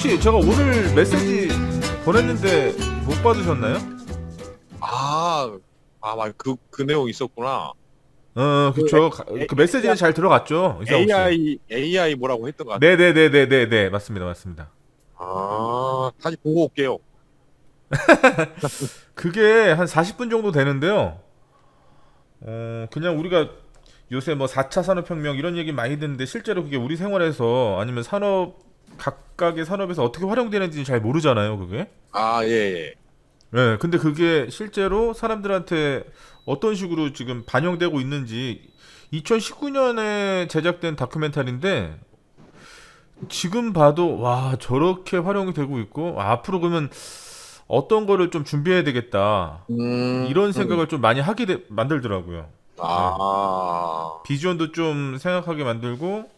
혹시 제가 오늘 메시지 보냈는데 못 받으셨나요? 그 내용 있었구나. 그쵸. 에- 그 메시지는 잘 들어갔죠, 이상욱 씨. AI 뭐라고 했던 것 같아. 네네네네네네, 맞습니다, 맞습니다. 다시 보고 올게요. 그게 한 40분 정도 되는데요. 그냥 우리가 요새 뭐 4차 산업혁명 이런 얘기 많이 듣는데 실제로 그게 우리 생활에서 아니면 각각의 산업에서 어떻게 활용되는지 잘 모르잖아요, 그게. 예, 예. 네, 근데 그게 실제로 사람들한테 어떤 식으로 지금 반영되고 있는지 2019년에 제작된 다큐멘터리인데 지금 봐도 와 저렇게 활용이 되고 있고 앞으로 그러면 어떤 거를 좀 준비해야 되겠다 이런 생각을 좀 많이 만들더라고요. 네. 비주얼도 좀 생각하게 만들고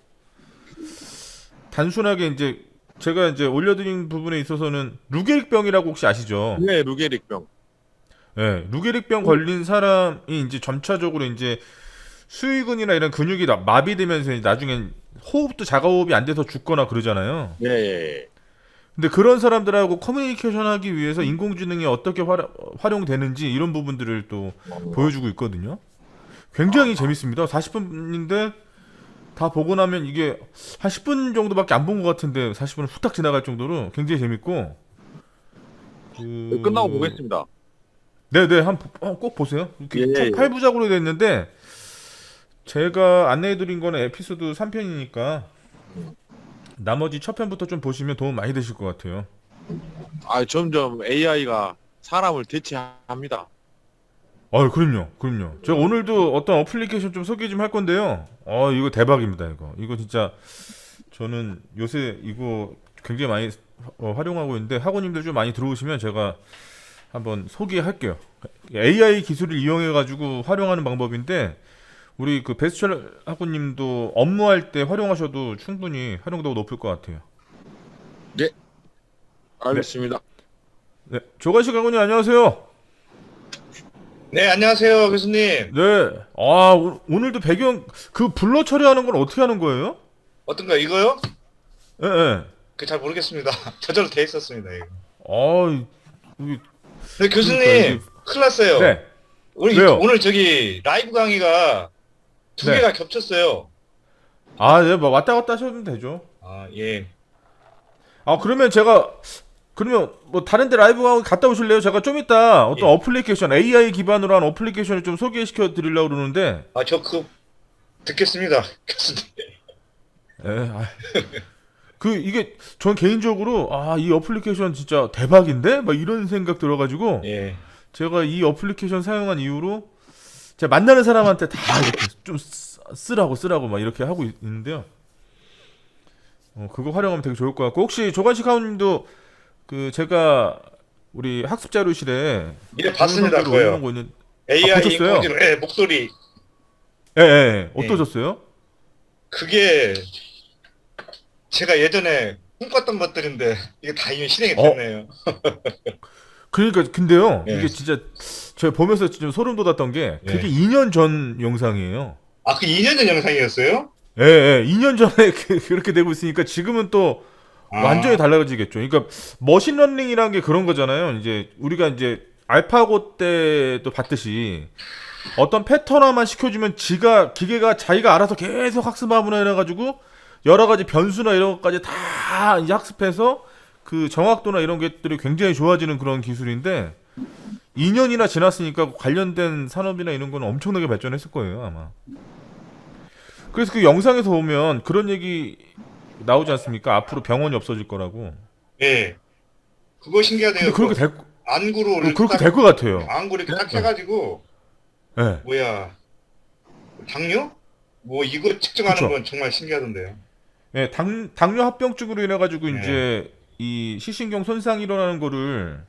단순하게 이제 제가 이제 올려드린 부분에 있어서는 루게릭병이라고 혹시 아시죠? 네, 루게릭병. 네, 루게릭병 걸린 사람이 이제 점차적으로 이제 수의근이나 이런 근육이 마비되면서 나중엔 호흡도 자가호흡이 안 돼서 죽거나 그러잖아요. 예, 예. 근데 그런 사람들하고 커뮤니케이션 하기 위해서 인공지능이 어떻게 활용되는지 이런 부분들을 또 보여주고 있거든요. 굉장히 재밌습니다. 40분인데 다 보고 나면 이게 한 10분 정도밖에 안 본 것 같은데 40분은 후딱 지나갈 정도로 굉장히 재밌고 끝나고 보겠습니다. 네네 꼭 보세요. 이렇게 예, 총 예. 8부작으로 되어 있는데 제가 안내해드린 거는 에피소드 3편이니까 나머지 첫 편부터 좀 보시면 도움 많이 되실 것 같아요. 점점 AI가 사람을 대체합니다. 그럼요. 제가 오늘도 어떤 어플리케이션 좀 소개 좀 할 건데요. 이거 대박입니다, 이거. 이거 진짜 저는 요새 이거 굉장히 많이 활용하고 있는데 학원님들 좀 많이 들어오시면 제가 한번 소개할게요. AI 기술을 이용해가지고 활용하는 방법인데 우리 그 베스철 학원님도 업무할 때 활용하셔도 충분히 활용도가 높을 것 같아요. 네, 알겠습니다. 네, 조관식 학원님 안녕하세요. 네, 안녕하세요, 교수님. 네, 오늘도 배경 그 블러 처리하는 건 어떻게 하는 거예요? 어떤 거, 이거요? 예, 예. 잘 모르겠습니다. 저절로 돼 있었습니다, 이거. 이게 네, 교수님, 그러니까 이게- 큰일 났어요. 네. 오늘, 왜요? 오늘 저기 라이브 강의가 두 네. 개가 겹쳤어요. 네, 뭐 왔다 갔다 하셔도 되죠. 예. 그러면 뭐 다른 데 라이브 강의 갔다 오실래요? 제가 좀 이따 어떤 예. 어플리케이션 AI 기반으로 한 어플리케이션을 좀 소개시켜 드리려고 그러는데 저 듣겠습니다, 교수님. 예, 이게 전 개인적으로 이 어플리케이션 진짜 대박인데? 막 이런 생각 들어가지고 예. 제가 이 어플리케이션 사용한 이후로 제가 만나는 사람한테 다 이렇게 좀 쓰라고 막 이렇게 하고 있는데요. 그거 활용하면 되게 좋을 것 같고 혹시 조관식 하우님도 그 제가 우리 학습 자료실에 예, 봤습니다, 동영상 올려놓은 그거요. 거 있는 AI 보셨어요? 인공지능, 예, 목소리. 예. 어떠셨어요? 그게 제가 예전에 꿈꿨던 것들인데 이게 다 이미 실행이 됐네요. 그러니까 근데요 예. 이게 진짜 제가 보면서 진짜 소름 돋았던 게 그게 예. 2년 전 영상이에요. 그 2년 전 영상이었어요? 예. 2년 전에 그렇게 되고 있으니까 지금은 또 완전히 달라지겠죠. 그러니까 머신러닝이라는 게 그런 거잖아요. 이제 우리가 이제 알파고 때도 봤듯이 어떤 패턴화만 시켜주면 기계가 자기가 알아서 계속 학습하구나 이래가지고 여러 가지 변수나 이런 것까지 다 이제 학습해서 그 정확도나 이런 것들이 굉장히 좋아지는 그런 기술인데 2년이나 지났으니까 관련된 산업이나 이런 거는 엄청나게 발전했을 거예요 아마. 그래서 그 영상에서 보면 그런 얘기 나오지 않습니까? 앞으로 병원이 없어질 거라고. 예. 그거 신기하네요. 근데 그렇게 안구를 그렇게 딱- 될 것 같아요. 안구 이렇게 딱 해가지고 예. 뭐야 당뇨? 뭐 이거 측정하는 그쵸. 건 정말 신기하던데요. 예, 당뇨 합병증으로 인해 가지고 네. 이제 이 시신경 손상이 일어나는 거를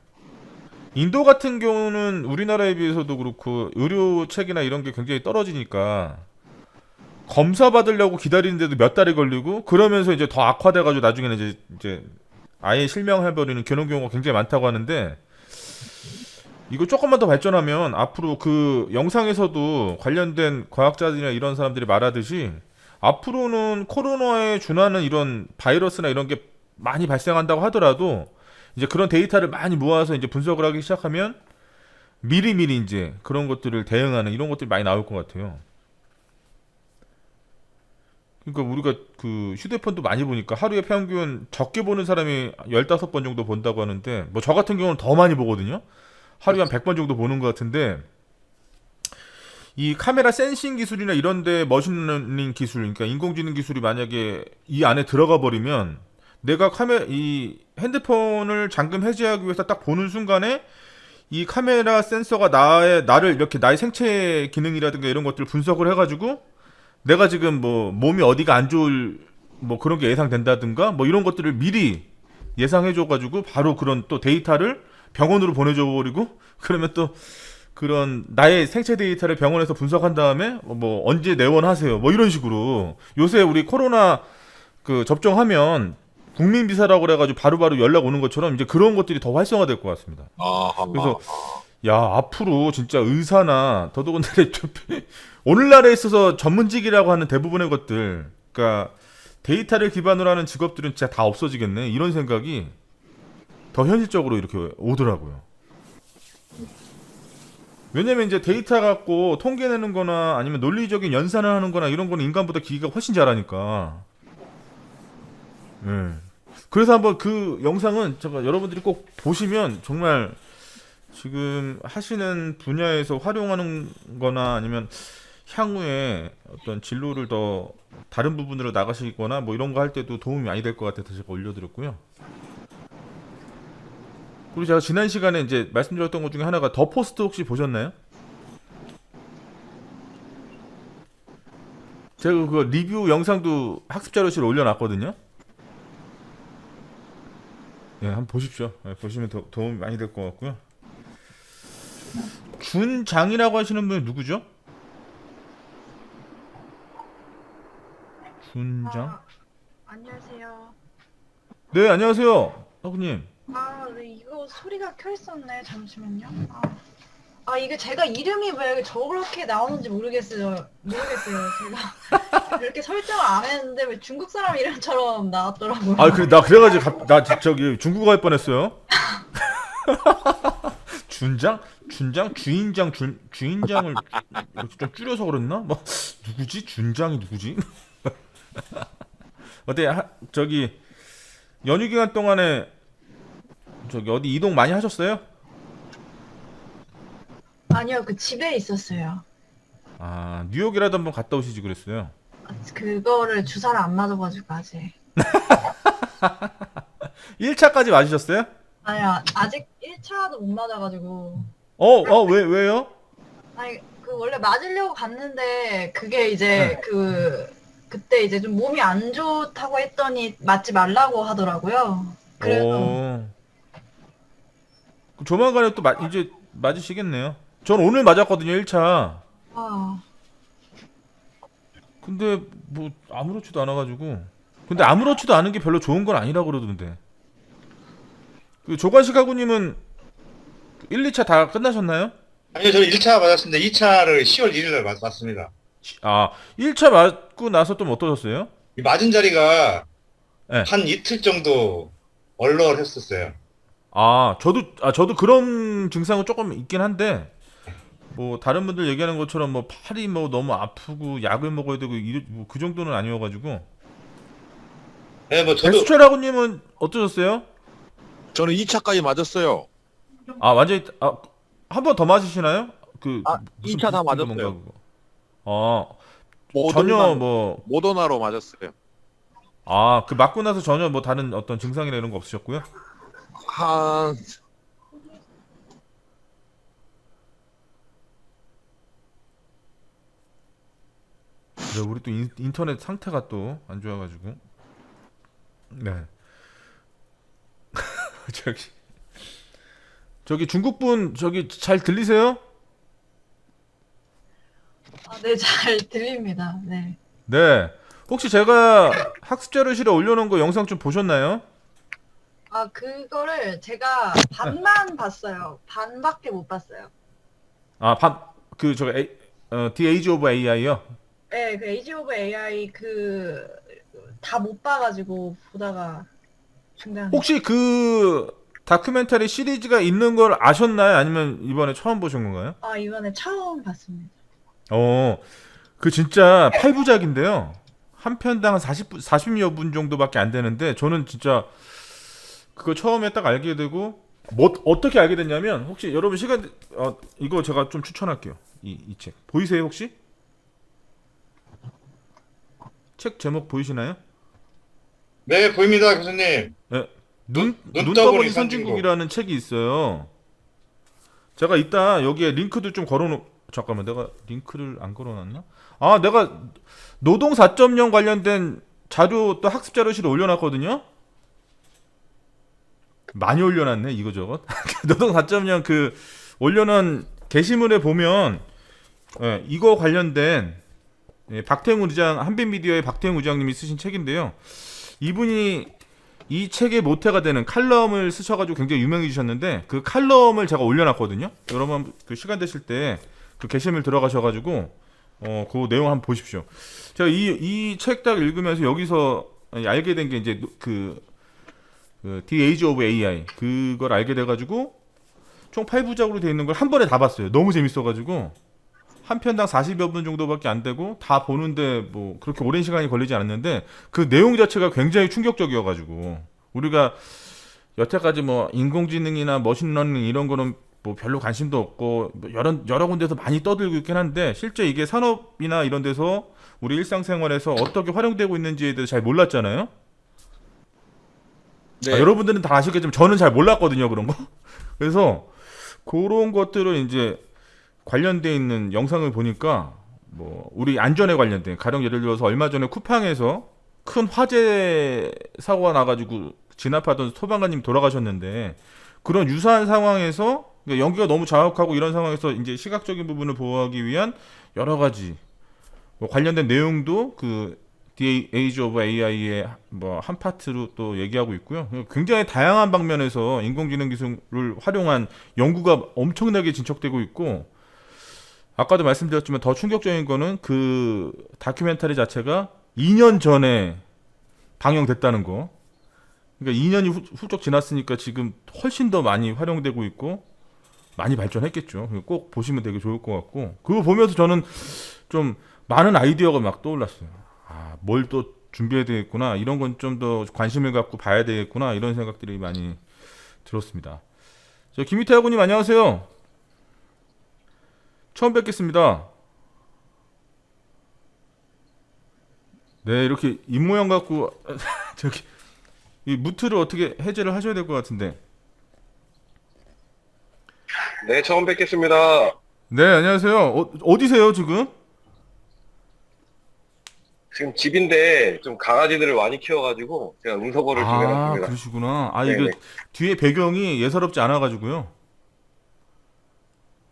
인도 같은 경우는 우리나라에 비해서도 그렇고 의료책이나 이런 게 굉장히 떨어지니까 검사 받으려고 기다리는데도 몇 달이 걸리고 그러면서 이제 더 악화돼 가지고 나중에는 이제 아예 실명해 버리는 그런 경우가 굉장히 많다고 하는데 이거 조금만 더 발전하면 앞으로 그 영상에서도 관련된 과학자들이나 이런 사람들이 말하듯이 앞으로는 코로나에 준하는 이런 바이러스나 이런 게 많이 발생한다고 하더라도 이제 그런 데이터를 많이 모아서 이제 분석을 하기 시작하면 미리미리 이제 그런 것들을 대응하는 이런 것들이 많이 나올 것 같아요. 그러니까 우리가 그 휴대폰도 많이 보니까 하루에 평균 적게 보는 사람이 15번 정도 본다고 하는데 뭐 저 같은 경우는 더 많이 보거든요. 하루에 한 100번 정도 보는 것 같은데 이 카메라 센싱 기술이나 이런데 머신러닝 기술, 그러니까 인공지능 기술이 만약에 이 안에 들어가 버리면 내가 이 핸드폰을 잠금 해제하기 위해서 딱 보는 순간에 이 카메라 센서가 나를 이렇게 나의 생체 기능이라든가 이런 것들을 분석을 해가지고 내가 지금 뭐 몸이 어디가 안 좋을 뭐 그런 게 예상된다든가 뭐 이런 것들을 미리 예상해줘가지고 바로 그런 또 데이터를 병원으로 보내줘 버리고 그러면 또 그런 나의 생체 데이터를 병원에서 분석한 다음에 뭐 언제 내원하세요 뭐 이런 식으로 요새 우리 코로나 그 접종하면 국민 비사라고 그래가지고 바로바로 연락 오는 것처럼 이제 그런 것들이 더 활성화될 것 같습니다. 아하. 그래서 야 앞으로 진짜 의사나 더더군다나 좀 오늘날에 있어서 전문직이라고 하는 대부분의 것들, 그러니까 데이터를 기반으로 하는 직업들은 진짜 다 없어지겠네 이런 생각이 더 현실적으로 이렇게 오더라고요. 왜냐면 이제 데이터 갖고 통계 내는 거나 아니면 논리적인 연산을 하는 거나 이런 거는 인간보다 기계가 훨씬 잘하니까. 예. 그래서 한번 그 영상은 제가 여러분들이 꼭 보시면 정말 지금 하시는 분야에서 활용하는 거나 아니면 향후에 어떤 진로를 더 다른 부분으로 나가시거나 뭐 이런 거 할 때도 도움이 많이 될 것 같아서 제가 올려드렸고요. 그리고 제가 지난 시간에 이제 말씀드렸던 것 중에 하나가 더 포스트 혹시 보셨나요? 제가 그 리뷰 영상도 학습 자료실에 올려놨거든요. 예, 한번 보십시오. 예, 보시면 도움이 많이 될 것 같고요. 준장이라고 하시는 분이 누구죠? 준장? 안녕하세요. 네, 안녕하세요. 사부님. 네, 이거 소리가 켜 있었네. 잠시만요. 이게 제가 이름이 왜 저렇게 나오는지 모르겠어요. 제가 그렇게 설정을 안 했는데 왜 중국 사람 이름처럼 나왔더라고요. 그래, 나 그래가지고 저기 중국어 할 뻔했어요. 준장? 주인장, 주인장을 이렇게 좀 줄여서 그랬나? 뭐 누구지? 준장이 누구지? 어때? 저기 연휴 기간 동안에 저기 어디 이동 많이 하셨어요? 아니요, 그 집에 있었어요. 뉴욕이라도 한번 갔다 오시지 그랬어요. 그거를 주사를 안 맞아가지고 아직. 1차까지 맞으셨어요? 아니요, 아직 1차도 못 맞아가지고. 왜요? 아니, 그 원래 맞으려고 갔는데 그게 이제 그때 이제 좀 몸이 안 좋다고 했더니 맞지 말라고 하더라고요. 그래서 조만간에 또 이제 맞으시겠네요. 전 오늘 맞았거든요, 1차. 근데 뭐 아무렇지도 않아가지고. 근데 아무렇지도 않은 게 별로 좋은 건 아니라고 그러던데. 그 조관식 하구님은 1, 2차 다 끝나셨나요? 아니요, 저는 1차 맞았습니다. 2차를 10월 1일 날 맞습니다. 1차 맞고 나서 좀 어떠셨어요? 이 맞은 자리가 네. 한 이틀 정도 얼얼했었어요. 저도 그런 증상은 조금 있긴 한데, 뭐, 다른 분들 얘기하는 것처럼 뭐, 팔이 뭐, 너무 아프고, 약을 먹어야 되고, 뭐 그 정도는 아니어가지고. 네, 뭐, 저도. 백수철하고님은 어떠셨어요? 저는 2차까지 맞았어요. 완전히, 한 번 더 맞으시나요? 무슨 2차 다 뭔가 맞았어요. 그거. 전혀 뭐, 모더나로 맞았어요. 그 맞고 나서 전혀 뭐, 다른 어떤 증상이나 이런 거 없으셨고요? 네, 우리 또 인터넷 상태가 또 안 좋아가지고. 네. 저기 중국분 저기 잘 들리세요? 네, 잘 들립니다. 네. 네. 혹시 제가 학습 자료실에 올려놓은 거 영상 좀 보셨나요? 그거를 제가 반만 봤어요. 반밖에 못 봤어요. The Age of AI요? 네, 그 에이지 오브 AI 다 못 봐가지고 보다가. 중단해. 혹시 그 다큐멘터리 시리즈가 있는 걸 아셨나요? 아니면 이번에 처음 보신 건가요? 아, 이번에 처음 봤습니다. 그 진짜 8부작인데요. 한 편당 40여 분 정도밖에 안 되는데 저는 진짜 그거 처음에 딱 알게 되고 어떻게 알게 됐냐면 혹시 여러분 시간 이거 제가 좀 추천할게요. 이 책 보이세요 혹시? 책 제목 보이시나요? 네, 보입니다, 교수님. 네. 눈 눈 떠보니 떠보니 선진국. 선진국이라는 책이 있어요. 제가 이따 여기에 링크도 좀 잠깐만 내가 링크를 안 걸어놨나? 아 내가 노동 4.0 관련된 자료 또 학습 자료실에 올려놨거든요. 많이 올려놨네 이거저것. 노동 4.0 그 올려놓은 게시물에 보면 이거 관련된 박태웅 의장 한빛미디어의 박태웅 의장님이 쓰신 책인데요. 이분이 이 책의 모태가 되는 칼럼을 쓰셔가지고 굉장히 유명해지셨는데 그 칼럼을 제가 올려놨거든요. 여러분 그 시간 되실 때 그 게시물 들어가셔가지고 그 내용 한번 보십시오. 제가 이 책 딱 읽으면서 여기서 알게 된 게 이제 그 The Age of AI 그걸 알게 돼가지고 총 8부작으로 되어 있는 걸 한 번에 다 봤어요. 너무 재밌어가지고 한 편당 40여 분 정도밖에 안 되고 다 보는데 뭐 그렇게 오랜 시간이 걸리지 않았는데 그 내용 자체가 굉장히 충격적이어가지고 우리가 여태까지 뭐 인공지능이나 머신러닝 이런 거는 뭐 별로 관심도 없고 뭐 여러 군데서 많이 떠들고 있긴 한데 실제 이게 산업이나 이런 데서 우리 일상생활에서 어떻게 활용되고 있는지에 대해서 잘 몰랐잖아요. 네. 여러분들은 다 아시겠지만 저는 잘 몰랐거든요 그런 거. 그래서 그런 것들을 이제 관련돼 있는 영상을 보니까 뭐 우리 안전에 관련된 가령 예를 들어서 얼마 전에 쿠팡에서 큰 화재 사고가 나가지고 진압하던 소방관님 돌아가셨는데 그런 유사한 상황에서 그러니까 연기가 너무 자욱하고 이런 상황에서 이제 시각적인 부분을 보호하기 위한 여러 가지 뭐 관련된 내용도 그 The Age of AI의 뭐 한 파트로 또 얘기하고 있고요. 굉장히 다양한 방면에서 인공지능 기술을 활용한 연구가 엄청나게 진척되고 있고 아까도 말씀드렸지만 더 충격적인 거는 그 다큐멘터리 자체가 2년 전에 방영됐다는 거. 그러니까 2년이 훌쩍 지났으니까 지금 훨씬 더 많이 활용되고 있고 많이 발전했겠죠. 꼭 보시면 되게 좋을 것 같고 그거 보면서 저는 좀 많은 아이디어가 막 떠올랐어요. 아, 뭘 또 준비해야 되겠구나. 이런 건 좀 더 관심을 갖고 봐야 되겠구나. 이런 생각들이 많이 들었습니다. 저 김희태 학우님 안녕하세요. 처음 뵙겠습니다. 네, 이렇게 입모양 갖고 저기 이 무트를 어떻게 해제를 하셔야 될 것 같은데. 네, 처음 뵙겠습니다. 네, 안녕하세요. 어디세요 지금? 지금 집인데 좀 강아지들을 많이 키워가지고 제가 응서거를 좀 해놨습니다. 그러시구나. 아, 네네. 이거 뒤에 배경이 예사롭지 않아가지고요.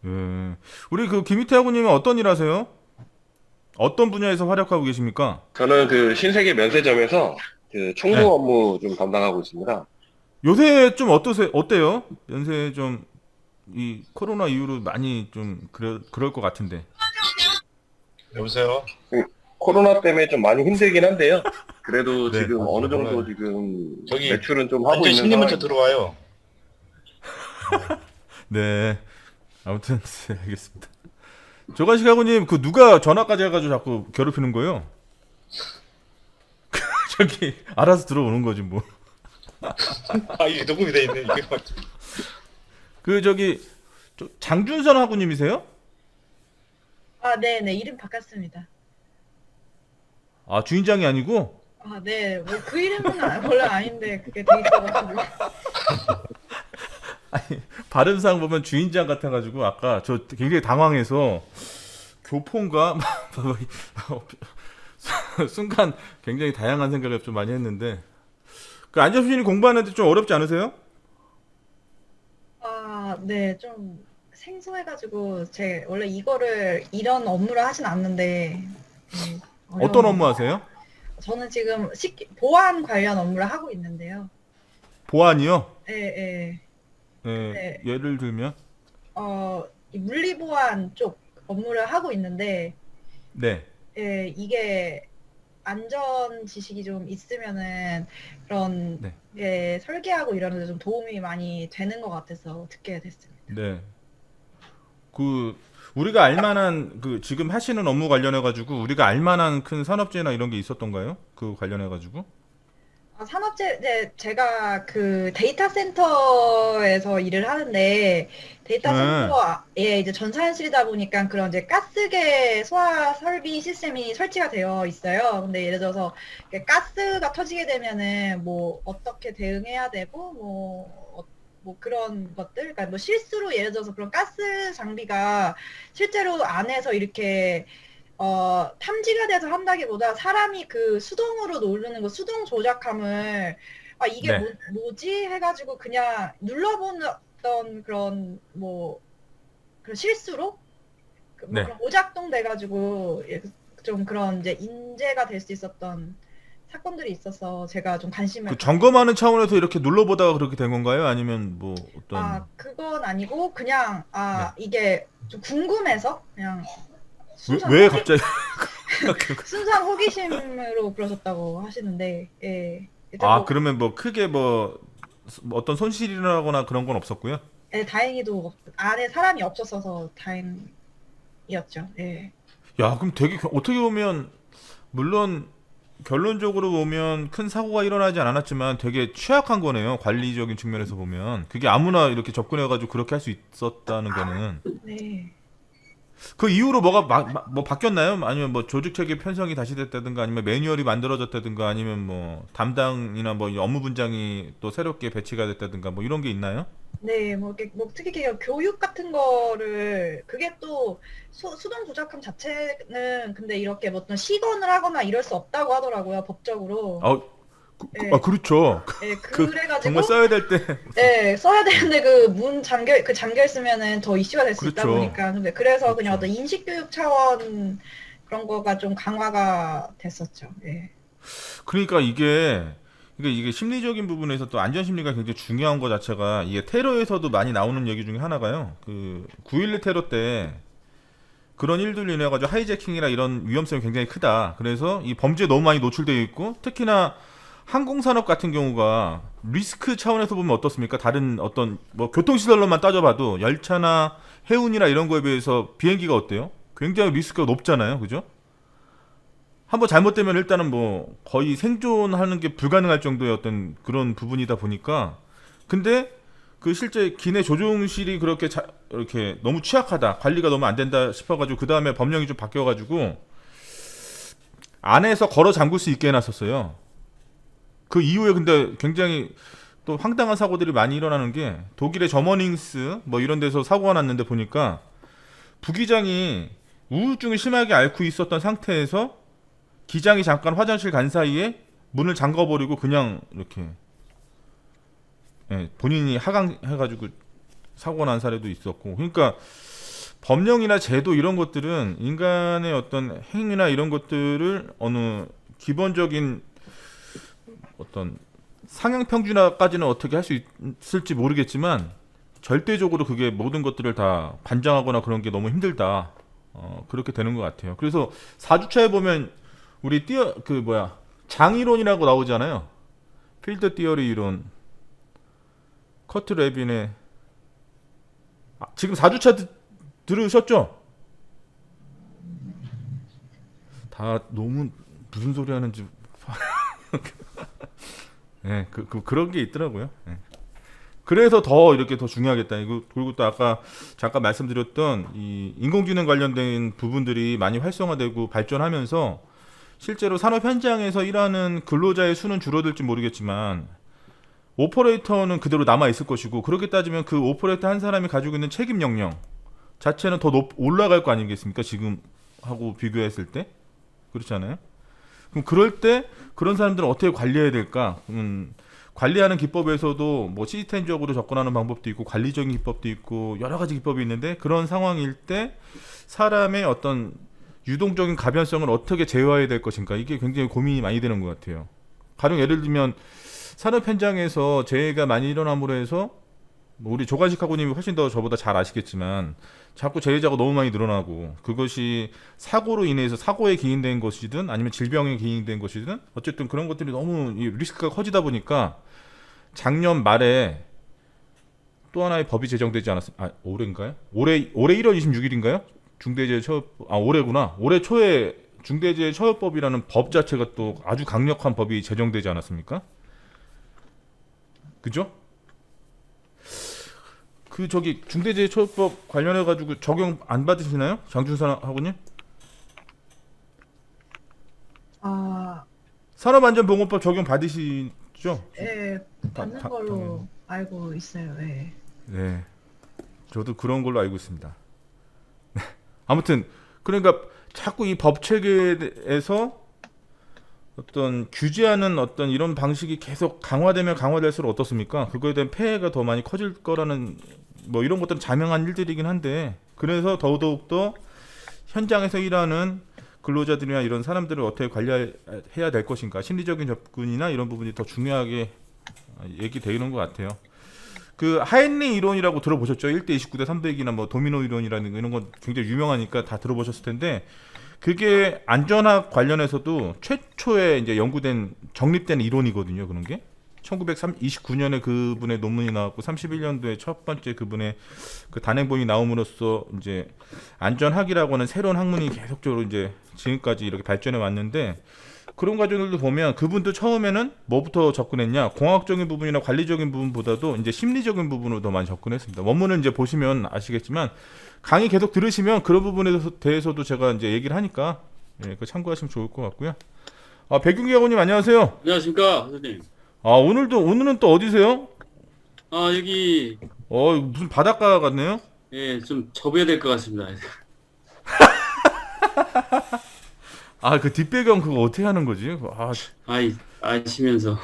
예. 우리 그 김희태 학우님은 어떤 일 하세요? 어떤 분야에서 활약하고 계십니까? 저는 그 신세계 면세점에서 그 총무 네. 업무 좀 담당하고 있습니다. 요새 좀 어때요? 연세 좀 이 코로나 이후로 많이 좀 그럴 것 같은데. 여보세요? 코로나 때문에 좀 많이 힘들긴 한데요. 그래도 네. 지금 어느 정도 정말. 지금 저기 매출은 좀 하고 완전 있는 신림 문자 상황입니다. 들어와요. 네. 아무튼 네, 알겠습니다. 조관식 학우님 그 누가 전화까지 해가지고 자꾸 괴롭히는 거예요? 저기 알아서 들어오는 거지 뭐. 아, 이게 녹음이 돼 있네. 이게 그 저기 장준선 학우님이세요? 아, 네네. 이름 바꿨습니다. 아 주인장이 아니고? 아, 네. 뭐 그 이름은 원래 아닌데 그게 돼 있어가지고. 아니 발음상 보면 주인장 같아가지고 아까 저 굉장히 당황해서 교포인가 순간 굉장히 다양한 생각을 좀 많이 했는데 그 안재수님이 공부하는데 좀 어렵지 않으세요? 아, 네. 좀 생소해가지고 제 원래 이거를 이런 업무를 하진 않는데 네, 어떤 어려운- 업무 하세요? 저는 지금 보안 관련 업무를 하고 있는데요. 보안이요? 예, 예. 예, 네. 예를 들면 이 물리보안 쪽 업무를 하고 있는데 네. 예, 이게 안전 지식이 좀 있으면은 그런 네. 게 설계하고 이러는데 좀 도움이 많이 되는 것 같아서 듣게 됐습니다. 네. 그 우리가 알만한 그 지금 하시는 업무 관련해 가지고 우리가 알만한 큰 산업재해나 이런 게 있었던가요? 그 관련해 가지고? 산업재, 제가 그 데이터 센터에서 일을 하는데, 데이터 네. 센터에 이제 전산실이다 보니까 그런 이제 가스계 소화 설비 시스템이 설치가 되어 있어요. 근데 예를 들어서 이렇게 가스가 터지게 되면은 뭐 어떻게 대응해야 되고, 뭐 그런 것들, 그러니까 뭐 실수로 예를 들어서 그런 가스 장비가 실제로 안에서 이렇게 탐지가 돼서 한다기보다 사람이 그 수동으로 누르는 거 수동 조작함을 이게 네. 뭐지 해가지고 그냥 눌러보던 그런 뭐 그런 실수로 뭐 네. 그런 오작동 돼가지고 좀 그런 이제 인재가 될 수 있었던 사건들이 있어서 제가 좀 관심을 그 점검하는 차원에서 이렇게 눌러보다가 그렇게 된 건가요? 아니면 뭐 어떤 그건 아니고 그냥 네. 이게 좀 궁금해서 그냥 왜 갑자기 순수한 호기심으로 그러셨다고 하시는데, 예. 일단 아, 뭐, 그러면 뭐 크게 뭐 어떤 손실이 일어나거나 그런 건 없었고요? 예, 다행히도 안에 사람이 없었어서 다행이었죠. 예. 야, 그럼 되게 어떻게 보면 물론 결론적으로 보면 큰 사고가 일어나지 않았지만 되게 취약한 거네요. 관리적인 측면에서 보면. 그게 아무나 이렇게 접근해가지고 그렇게 할 수 있었다는 거는. 네. 그 이후로 뭐가 뭐 바뀌었나요? 아니면 뭐 조직 체계 편성이 다시 됐다든가 아니면 매뉴얼이 만들어졌다든가 아니면 뭐 담당이나 뭐 업무 분장이 또 새롭게 배치가 됐다든가 뭐 이런 게 있나요? 네, 뭐, 이렇게, 뭐, 특히 교육 같은 거를, 그게 또, 수동 조작함 자체는, 근데 이렇게 뭐 어떤 시건을 하거나 이럴 수 없다고 하더라고요, 법적으로. 아, 예, 그렇죠. 예, 그 그래가지고, 정말 써야 될 때. 예, 써야 되는데 그 문 잠겨 있으면은 더 이슈가 될 수 있다 그렇죠. 보니까. 근데 그래서 그냥 그렇죠. 어떤 인식교육 차원 그런 거가 좀 강화가 됐었죠. 예. 그러니까 이게 심리적인 부분에서 또 안전 심리가 굉장히 중요한 것 자체가 이게 테러에서도 많이 나오는 얘기 중에 하나가요. 그 9.11 테러 때 그런 일들로 인해 가지고 하이제킹이나 이런 위험성이 굉장히 크다. 그래서 이 범죄에 너무 많이 노출되어 있고 특히나 항공산업 같은 경우가 리스크 차원에서 보면 어떻습니까? 다른 어떤 뭐 교통시설로만 따져봐도 열차나 해운이나 이런 거에 비해서 비행기가 어때요? 굉장히 리스크가 높잖아요. 그죠? 한번 잘못되면 일단은 뭐 거의 생존하는 게 불가능할 정도의 어떤 그런 부분이다 보니까 근데 그 실제 기내 조종실이 그렇게 이렇게 너무 취약하다 관리가 너무 안 된다 싶어가지고 그 다음에 법령이 좀 바뀌어가지고 안에서 걸어 잠글 수 있게 해놨었어요. 그 이후에 근데 굉장히 또 황당한 사고들이 많이 일어나는 게 독일의 저머닝스 뭐 이런 데서 사고가 났는데 보니까 부기장이 우울증을 심하게 앓고 있었던 상태에서 기장이 잠깐 화장실 간 사이에 문을 잠궈버리고 그냥 이렇게 본인이 하강해가지고 사고 난 사례도 있었고 그러니까 법령이나 제도 이런 것들은 인간의 어떤 행위나 이런 것들을 어느 기본적인 어떤 상향 평준화까지는 어떻게 할 수 있을지 모르겠지만 절대적으로 그게 모든 것들을 다 관장하거나 그런 게 너무 힘들다. 그렇게 되는 것 같아요. 그래서 4주차에 보면 우리 장이론이라고 나오잖아요. 필드 티어리 이론. 커트 레빈의 지금 4주차 들으셨죠? 다 너무 무슨 소리 하는지 네, 그런 게 있더라고요. 네. 그래서 더 이렇게 더 중요하겠다. 이거 그리고 또 아까 잠깐 말씀드렸던 이 인공지능 관련된 부분들이 많이 활성화되고 발전하면서 실제로 산업 현장에서 일하는 근로자의 수는 줄어들지 모르겠지만 오퍼레이터는 그대로 남아 있을 것이고 그렇게 따지면 그 오퍼레이터 한 사람이 가지고 있는 책임 역량 자체는 더 올라갈 거 아니겠습니까? 지금 하고 비교했을 때 그렇잖아요. 그럼 그럴 때 그런 사람들은 어떻게 관리해야 될까? 관리하는 기법에서도 뭐 시스템적으로 접근하는 방법도 있고 관리적인 기법도 있고 여러 가지 기법이 있는데 그런 상황일 때 사람의 어떤 유동적인 가변성을 어떻게 제어해야 될 것인가 이게 굉장히 고민이 많이 되는 것 같아요. 가령 예를 들면 산업 현장에서 재해가 많이 일어남으로 해서 뭐 우리 조관식하고님이 훨씬 더 저보다 잘 아시겠지만 자꾸 재해자가 너무 많이 늘어나고 그것이 사고로 인해서 사고에 기인된 것이든 아니면 질병에 기인된 것이든 어쨌든 그런 것들이 너무 이 리스크가 커지다 보니까 작년 말에 또 하나의 법이 제정되지 않았습니까? 아, 올해인가요? 올해 1월 26일인가요? 중대재해처벌 올해구나. 올해 초에 중대재해처벌법이라는 법 자체가 또 아주 강력한 법이 제정되지 않았습니까? 그죠? 그 저기 중대재해처벌법 관련해 가지고 적용 안 받으시나요? 장준선 하고님? 아, 산업안전보건법 적용 받으시죠? 예, 받는 다- 걸로 당연히. 알고 있어요. 예. 네, 저도 그런 걸로 알고 있습니다. 아무튼 그러니까 자꾸 이 법 체계에서 어떤 규제하는 어떤 이런 방식이 계속 강화되면 강화될수록 어떻습니까? 그거에 대한 폐해가 더 많이 커질 거라는 뭐 이런 것들은 자명한 일들이긴 한데 그래서 더더욱더 현장에서 일하는 근로자들이나 이런 사람들을 어떻게 관리해야 될 것인가 심리적인 접근이나 이런 부분이 더 중요하게 얘기되는 것 같아요. 그 하인리 이론이라고 들어보셨죠? 1대 29대 300이나 뭐 도미노 이론이라는 거 이런 건 굉장히 유명하니까 다 들어보셨을 텐데 그게 안전학 관련해서도 최초에 이제 연구된 정립된 이론이거든요. 그런 게 1929년에 그분의 논문이 나왔고 31년도에 첫 번째 그분의 그 단행본이 나옴으로써 이제 안전학이라고 하는 새로운 학문이 계속적으로 이제 지금까지 이렇게 발전해 왔는데 그런 과정들도 보면 그분도 처음에는 뭐부터 접근했냐 공학적인 부분이나 관리적인 부분보다도 이제 심리적인 부분으로 더 많이 접근했습니다. 원문을 이제 보시면 아시겠지만 강의 계속 들으시면 그런 부분에 대해서도 제가 이제 얘기를 하니까 예, 그 참고하시면 좋을 것 같고요. 아, 백윤기 학원님 안녕하세요. 안녕하십니까, 선생님. 아, 오늘은 또 어디세요? 아, 여기, 무슨 바닷가 같네요. 예, 좀 접어야 될 것 같습니다. 아, 그 뒷배경 그거 어떻게 하는 거지? 아, 아시면서.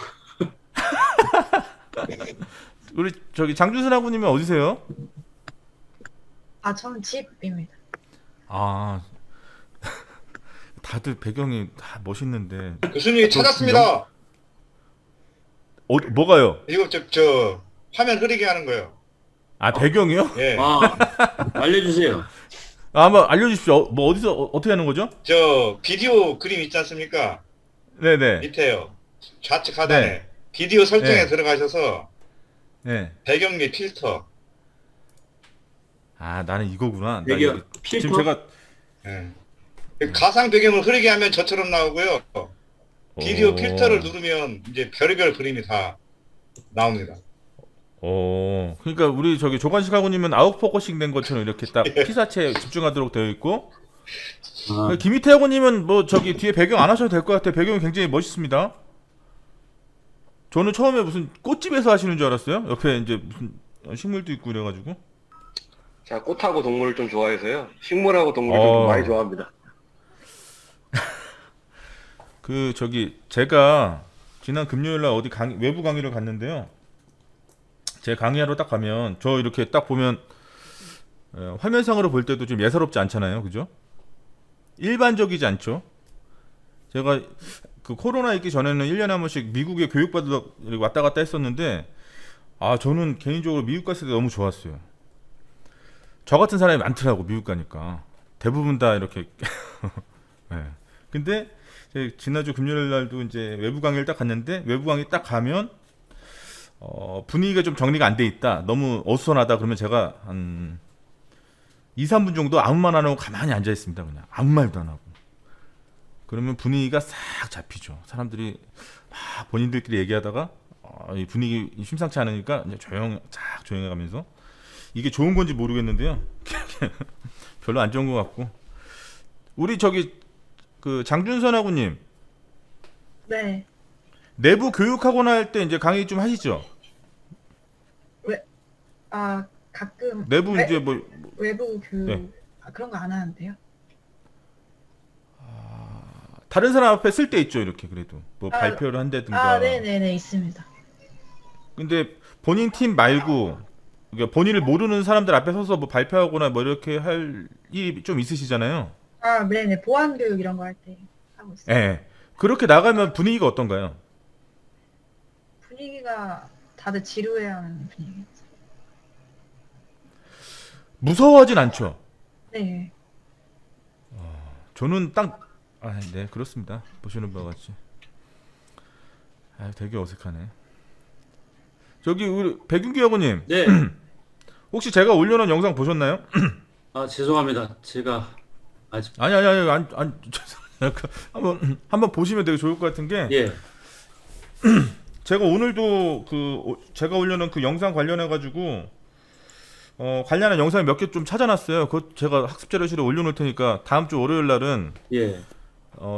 우리 저기 장준선 학부님은 어디세요? 아, 저는 집입니다. 아, 다들 배경이 다 멋있는데 교수님 찾았습니다. 뭐가요? 이거 저 화면 흐리게 하는 거예요. 아, 배경이요? 예. 알려주세요. 아, 한번 알려주십시오. 뭐 어디서 어떻게 하는 거죠? 저 비디오 그림 있지 않습니까? 네네. 밑에요. 좌측 하단에 네. 비디오 설정에 네. 들어가셔서 네. 배경계 필터. 아, 나는 이거구나. 나 배경, 이거- 필터? 지금 제가 예. 가상 배경을 흐리게 하면 저처럼 나오고요. 비디오 필터를 누르면 이제 별의별 그림이 다 나옵니다. 그러니까 우리 저기 조관식 학우님은 아웃포커싱 된 것처럼 이렇게 딱 피사체에 집중하도록 되어 있고 아, 김희태 학우님은 뭐 저기 뒤에 배경 안 하셔도 될 것 같아요. 배경이 굉장히 멋있습니다. 저는 처음에 무슨 꽃집에서 하시는 줄 알았어요. 옆에 이제 무슨 식물도 있고 그래가지고. 제가 꽃하고 동물을 좀 좋아해서요. 식물하고 동물을 좀 어. 많이 좋아합니다. 그 저기 제가 지난 금요일 날 어디 외부 강의를 갔는데요. 제 강의하러 딱 가면 저 이렇게 딱 보면 화면상으로 볼 때도 좀 예사롭지 않잖아요. 그죠? 일반적이지 않죠. 제가 그 코로나 있기 전에는 1년에 한 번씩 미국에 교육받으러 왔다 갔다 했었는데 아, 저는 개인적으로 미국 갔을 때 너무 좋았어요. 저 같은 사람이 많더라고, 미국 가니까. 대부분 다 이렇게. 네. 근데 지난주 금요일 날도 이제 외부 강의를 딱 갔는데 외부 강의 딱 가면 분위기가 좀 정리가 안 돼 있다. 너무 어수선하다. 그러면 제가 한 2, 3분 정도 아무 말 안 하고 가만히 앉아 있습니다. 그냥 아무 말도 안 하고. 그러면 분위기가 싹 잡히죠. 사람들이 막 본인들끼리 얘기하다가 이 분위기 심상치 않으니까 이제 싹 조용해 가면서 이게 좋은 건지 모르겠는데요. 별로 안 좋은 것 같고. 우리 저기 그 장준선 학우님 네. 내부 교육하거나 할 때 이제 강의 좀 하시죠? 아, 가끔 내부 이제 뭐 외부 교육 네. 그런 거 안 하는데요. 다른 사람 앞에 쓸 때 있죠, 이렇게 그래도 뭐 아, 발표를 한다든가. 아, 네네네, 있습니다. 근데 본인 팀 말고 그러니까 본인을 모르는 사람들 앞에 서서 뭐 발표하거나 뭐 이렇게 할 일이 좀 있으시잖아요. 아, 네네, 보안 교육 이런 거 할 때 하고 있어요. 예. 그렇게 나가면 분위기가 어떤가요? 분위기가 다들 지루해하는 분위기. 무서워하진 않죠. 네. 저는 네, 그렇습니다. 보시는 바와 같이. 되게 어색하네. 저기 우리 백윤기 여고님, 네. 혹시 제가 올려놓은 영상 보셨나요? 아, 죄송합니다. 제가 아직 아니, 죄송해요. 한번 보시면 되게 좋을 것 같은 게, 예. 제가 오늘도 제가 올려놓은 그 영상 관련해 가지고 관련한 영상을 몇 개 좀 찾아놨어요. 그거 제가 학습 자료실에 올려놓을 테니까 다음 주 월요일 날은 예.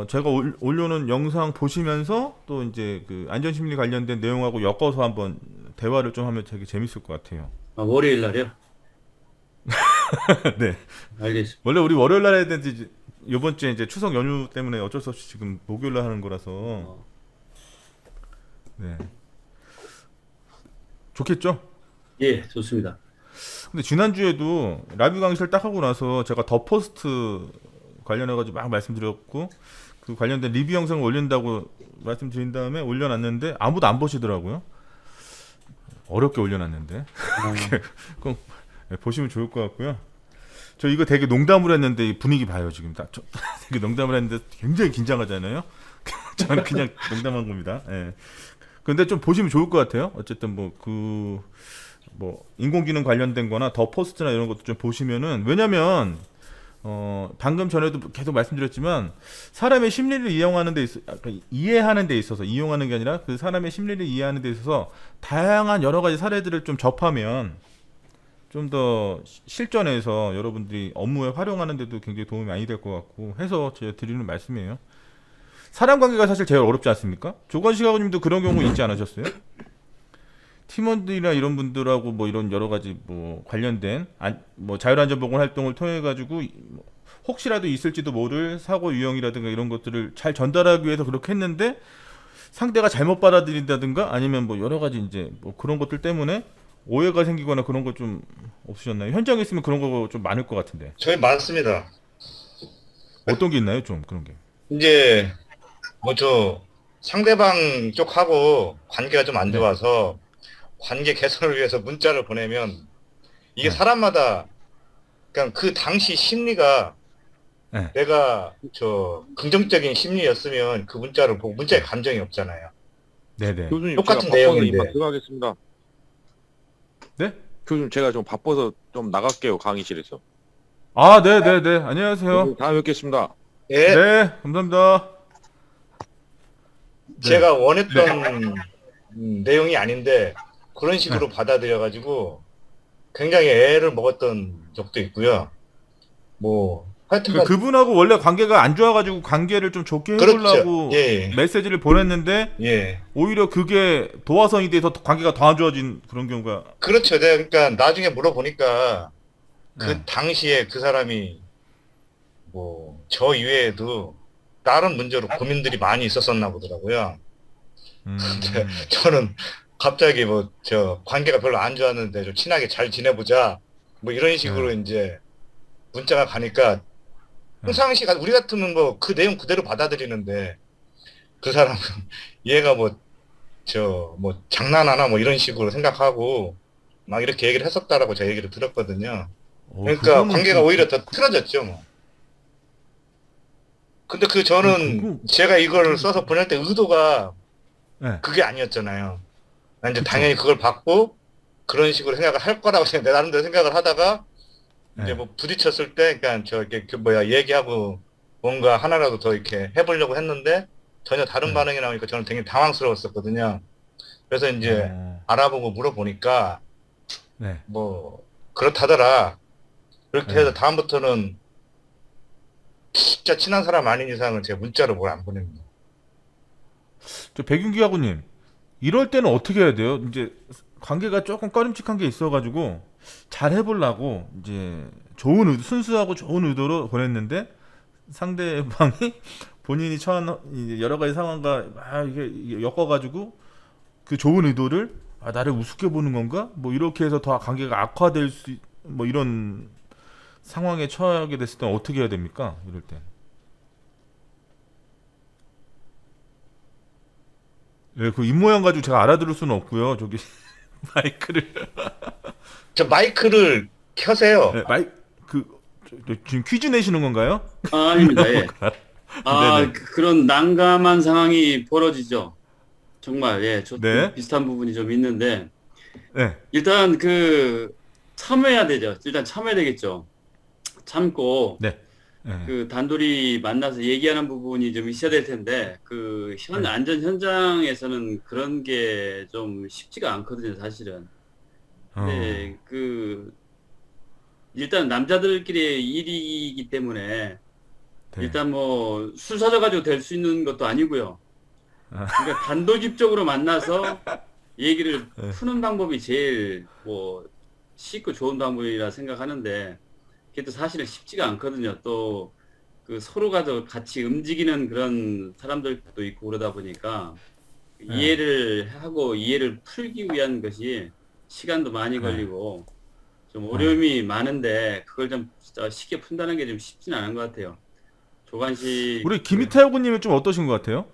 제가 올려놓은 영상 보시면서 또 이제 그 안전심리 관련된 내용하고 엮어서 한번 대화를 좀 하면 되게 재밌을 것 같아요. 아, 월요일 날이요? 네. 알겠습니다. 원래 우리 월요일 날 해야 되는데 이번 주에 이제 추석 연휴 때문에 어쩔 수 없이 지금 목요일 날 하는 거라서. 네. 좋겠죠? 예, 좋습니다. 근데 지난주에도 라이브 강의실 딱 하고 나서 제가 더 포스트 관련해가지고 막 말씀드렸고 그 관련된 리뷰 영상을 올린다고 말씀드린 다음에 올려놨는데 아무도 안 보시더라고요. 어렵게 올려놨는데. 그럼 보시면 좋을 것 같고요. 저 이거 되게 농담으로 했는데 이 분위기 봐요 지금 되게 농담을 했는데 굉장히 긴장하잖아요. 저는 그냥 농담한 겁니다. 예. 근데 좀 보시면 좋을 것 같아요. 어쨌든 뭐 인공지능 관련된 거나 더 포스트나 이런 것도 좀 보시면은, 왜냐면 방금 전에도 계속 말씀드렸지만 사람의 심리를 이용하는 데 이해하는 데 있어서, 이용하는 게 아니라 그 사람의 심리를 이해하는 데 있어서 다양한 여러 가지 사례들을 좀 접하면 좀 더 실전에서 여러분들이 업무에 활용하는 데도 굉장히 도움이 많이 될 것 같고 해서 제가 드리는 말씀이에요. 사람 관계가 사실 제일 어렵지 않습니까? 조건식 아버님도 그런 경우 있지 않으셨어요? 팀원들이나 이런 분들하고 뭐 이런 여러 가지 뭐 관련된 뭐 자율안전보건 활동을 통해 가지고 혹시라도 있을지도 모를 사고 유형이라든가 이런 것들을 잘 전달하기 위해서 그렇게 했는데 상대가 잘못 받아들인다든가 아니면 뭐 여러 가지 이제 뭐 그런 것들 때문에 오해가 생기거나 그런 거 좀 없으셨나요? 현장에 있으면 그런 거 좀 많을 것 같은데. 저희 많습니다. 어떤 게 있나요? 좀 그런 게. 이제 뭐 상대방 쪽하고 관계가 좀 안 네. 좋아서 관계 개선을 위해서 문자를 보내면 이게 네. 사람마다 그냥 그 당시 심리가 네. 내가 긍정적인 심리였으면 그 문자를 보고 문자에 감정이 없잖아요. 네네. 교수님 똑같은 제가 바빠서 내용인데. 이만 들어가겠습니다. 네? 교수님 제가 좀 바빠서 좀 나갈게요 강의실에서. 아, 네네네. 안녕하세요. 교수님, 다음에 뵙겠습니다. 예, 네, 감사합니다. 제가 원했던 내용이 아닌데 그런 식으로 받아들여가지고 굉장히 애를 먹었던 적도 있고요. 뭐 하여튼 그분하고 원래 관계가 안 좋아가지고 관계를 좀 좋게 그렇죠. 해보려고 예, 메시지를 보냈는데 예. 오히려 그게 도화선이 돼서 관계가 더 안 좋아진 그런 경우가. 그렇죠. 내가 그러니까 나중에 물어보니까 그 네. 당시에 그 사람이 뭐 저 이외에도 다른 문제로 고민들이 많이 있었었나 보더라고요. 근데 저는 갑자기 관계가 별로 안 좋았는데 좀 친하게 잘 지내보자 뭐 이런 식으로 이제 문자가 가니까 평상시 우리 같으면 뭐 그 내용 그대로 받아들이는데 그 사람은 얘가 뭐 장난하나 뭐 이런 식으로 생각하고 막 이렇게 얘기를 했었다라고 제가 얘기를 들었거든요. 그러니까 그거는 관계가 오히려 더 틀어졌죠, 뭐. 근데 저는 제가 이걸 써서 보낼 때 의도가 네. 그게 아니었잖아요. 난 이제 그쵸. 당연히 그걸 받고 그런 식으로 생각을 할 거라고 내 나름대로 생각을 하다가 이제 네. 뭐 부딪혔을 때, 그러니까 얘기하고 뭔가 하나라도 더 이렇게 해보려고 했는데 전혀 다른 네. 반응이 나오니까 저는 되게 당황스러웠었거든요. 그래서 이제 알아보고 물어보니까 네. 뭐 그렇다더라. 그렇게 네. 해서 다음부터는 진짜 친한 사람 아닌 이상은 제가 문자로 뭘 안 보냅니다. 저 백윤기 하고님, 이럴 때는 어떻게 해야 돼요? 이제 관계가 조금 꺼림칙한 게 있어가지고 잘 해보려고 이제 순수하고 좋은 의도로 보냈는데 상대방이 본인이 처한 이제 여러 가지 상황과 막 이게 엮어가지고 그 좋은 의도를 나를 우습게 보는 건가? 뭐 이렇게 해서 더 관계가 악화될 뭐 이런 상황에 처하게 됐을 때 어떻게 해야 됩니까? 이럴 때. 예, 그 입모양 가지고 제가 알아들을 수는 없고요. 저기 마이크를. 저 마이크를 켜세요. 네, 지금 퀴즈 내시는 건가요? 아, 아닙니다. 예. 네네. 그런 난감한 상황이 벌어지죠. 정말, 예. 저도 네. 비슷한 부분이 좀 있는데, 네. 일단 참아야 되죠. 일단 참아야 되겠죠. 참고, 네. 네. 단둘이 만나서 얘기하는 부분이 좀 있어야 될 텐데, 네. 안전 현장에서는 그런 게 좀 쉽지가 않거든요, 사실은. 근데, 일단 남자들끼리의 일이기 때문에, 네. 일단 뭐 술 사줘가지고 될 수 있는 것도 아니고요. 그러니까 단도직입적으로 만나서 얘기를 네. 푸는 방법이 제일 쉽고 좋은 방법이라 생각하는데 그게 또 사실은 쉽지가 않거든요. 또 서로가 또 같이 움직이는 그런 사람들도 있고 그러다 보니까 이해를 하고 이해를 풀기 위한 것이 시간도 많이 걸리고 좀 어려움이 많은데 그걸 좀 진짜 쉽게 푼다는 게 좀 쉽진 않은 것 같아요. 조관식 우리 김희태 야구님은 좀 어떠신 것 같아요?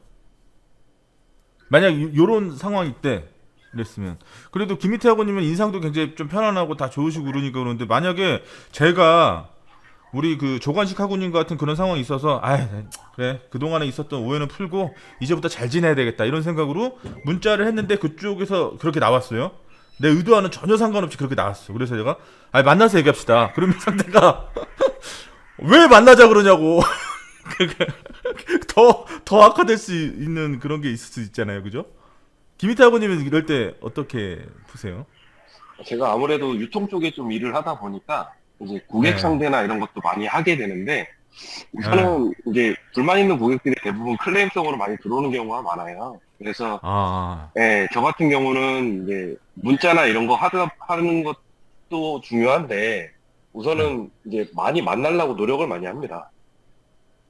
만약 요런 상황일 때 이랬으면 그래도 김희태 야구님은 인상도 굉장히 좀 편안하고 다 좋으시고 그러니까 그러는데 만약에 제가 우리 조관식 하구님 같은 그런 상황이 있어서 그래 그동안에 있었던 오해는 풀고 이제부터 잘 지내야 되겠다 이런 생각으로 문자를 했는데 그쪽에서 그렇게 나왔어요. 내 의도와는 전혀 상관없이 그렇게 나왔어. 그래서 제가 만나서 얘기합시다. 그러면 상대가 왜 만나자 그러냐고. 더 악화될 수 있는 그런 게 있을 수 있잖아요, 그죠? 김희태 아버님은 이럴 때 어떻게 푸세요? 제가 아무래도 유통 쪽에 좀 일을 하다 보니까 이제 고객 네. 상대나 이런 것도 많이 하게 되는데 우선은 이제 불만 있는 고객들이 대부분 클레임성으로 많이 들어오는 경우가 많아요. 그래서 저 같은 경우는 이제 문자나 이런 거 하는 것도 중요한데 우선은 이제 많이 만나려고 노력을 많이 합니다.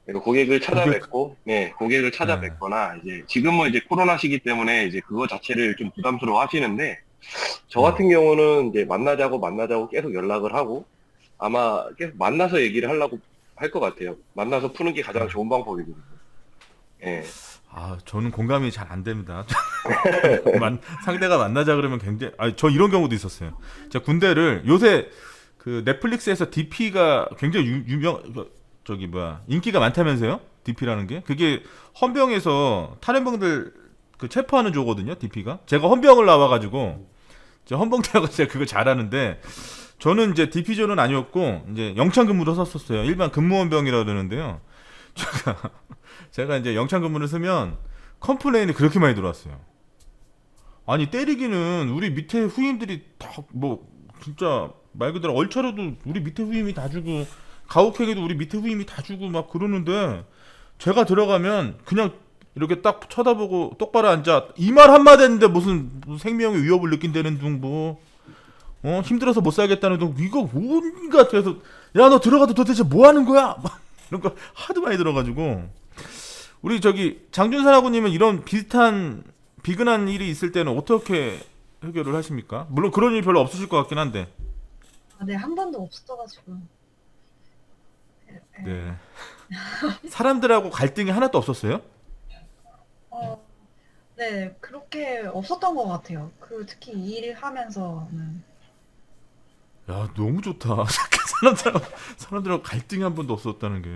고객을 찾아뵙고, 고객을 찾아뵙거나, 이제, 지금은 이제 코로나 시기 때문에 이제 그거 자체를 좀 부담스러워 하시는데, 저 같은 경우는 이제 만나자고 계속 연락을 하고, 아마 계속 만나서 얘기를 하려고 할 것 같아요. 만나서 푸는 게 가장 좋은 방법이거든요. 예. 저는 공감이 잘 안 됩니다. 상대가 만나자 그러면 굉장히, 저 이런 경우도 있었어요. 제가 군대를 요새 넷플릭스에서 DP가 굉장히 인기가 많다면서요? DP라는 게? 그게 헌병에서 탈영병들 체포하는 조거든요, DP가. 제가 헌병을 나와가지고, 헌병대라고 제가 그걸 잘하는데, 저는 이제 DP조는 아니었고, 이제 영창 근무를 썼었어요. 일반 근무원병이라고 그러는데요. 제가 이제 영창 근무를 쓰면, 컴플레인이 그렇게 많이 들어왔어요. 아니, 때리기는 우리 밑에 후임들이 다, 진짜, 말 그대로 얼차려도 우리 밑에 후임이 다 주고, 가혹행위도 우리 밑에 후임이 다 주고 막 그러는데 제가 들어가면 그냥 이렇게 딱 쳐다보고 똑바로 앉아 이 말 한마디 했는데 무슨 생명의 위협을 느낀다는 둥 힘들어서 못 살겠다는 둥 이거 뭔가 그래서 야 너 들어가도 도대체 뭐 하는 거야? 막 이런 거 하도 많이 들어가지고 우리 장준산 아버님은 이런 비근한 일이 있을 때는 어떻게 해결을 하십니까? 물론 그런 일 별로 없으실 것 같긴 한데. 네, 한 번도 없었어가지고. 네. 사람들하고 갈등이 하나도 없었어요? 네, 그렇게 없었던 것 같아요. 특히 일하면서는. 야, 너무 좋다. 사람들하고 갈등이 한 번도 없었다는 게.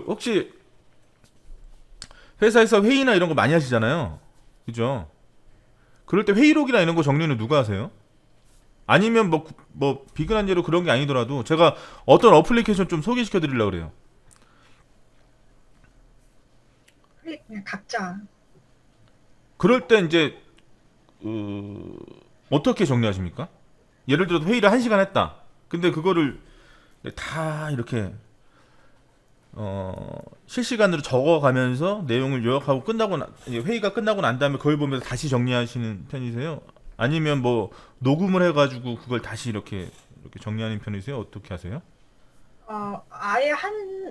혹시 회사에서 회의나 이런 거 많이 하시잖아요. 그죠? 그럴 때 회의록이나 이런 거 정리는 누가 하세요? 아니면 비근한 예로 그런 게 아니더라도 제가 어떤 어플리케이션 좀 소개시켜 드리려고 그래요. 그냥 각자. 그럴 때 이제 어떻게 정리하십니까? 예를 들어서 회의를 1시간 했다. 근데 그거를 다 이렇게 실시간으로 적어가면서 내용을 요약하고 회의가 끝나고 난 다음에 그걸 보면서 다시 정리하시는 편이세요? 아니면 녹음을 해가지고 그걸 다시 이렇게 정리하는 편이세요? 어떻게 하세요? 아예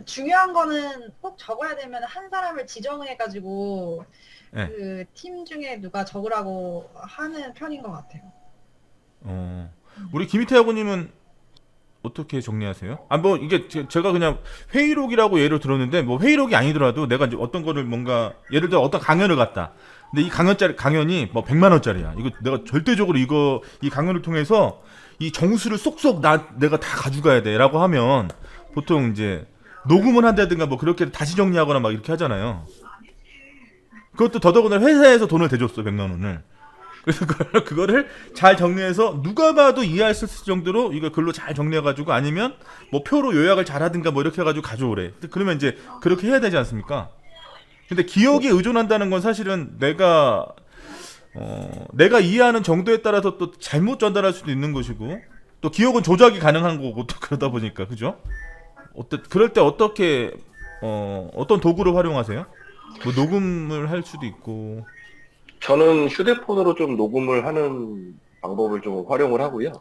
중요한 거는 꼭 적어야 되면 한 사람을 지정해가지고 네. 팀 중에 누가 적으라고 하는 편인 것 같아요. 우리 김희태 야구님은 어떻게 정리하세요? 이게 제가 그냥 회의록이라고 예를 들었는데 회의록이 아니더라도 내가 이제 어떤 거를 뭔가 예를 들어 어떤 강연을 갔다. 근데 이 강연이 100만 원짜리야. 이거 내가 절대적으로 이 강연을 통해서 이 정수를 쏙쏙 내가 다 가져가야 돼라고 하면 보통 이제 녹음을 한다든가 뭐 그렇게 다시 정리하거나 막 이렇게 하잖아요. 그것도 더더구나 회사에서 돈을 대줬어 100만 원을. 그래서 그거를 잘 정리해서 누가 봐도 이해할 수 있을 정도로 이걸 글로 잘 정리해가지고 아니면 뭐 표로 요약을 잘하든가 뭐 이렇게 해가지고 가져오래. 그러면 이제 그렇게 해야 되지 않습니까? 근데 기억에 의존한다는 건 사실은 내가 이해하는 정도에 따라서 또 잘못 전달할 수도 있는 것이고 또 기억은 조작이 가능한 거고 또 그러다 보니까 그죠? 그럴 때 어떻게 어떤 도구를 활용하세요? 뭐 녹음을 할 수도 있고. 저는 휴대폰으로 좀 녹음을 하는 방법을 좀 활용을 하고요.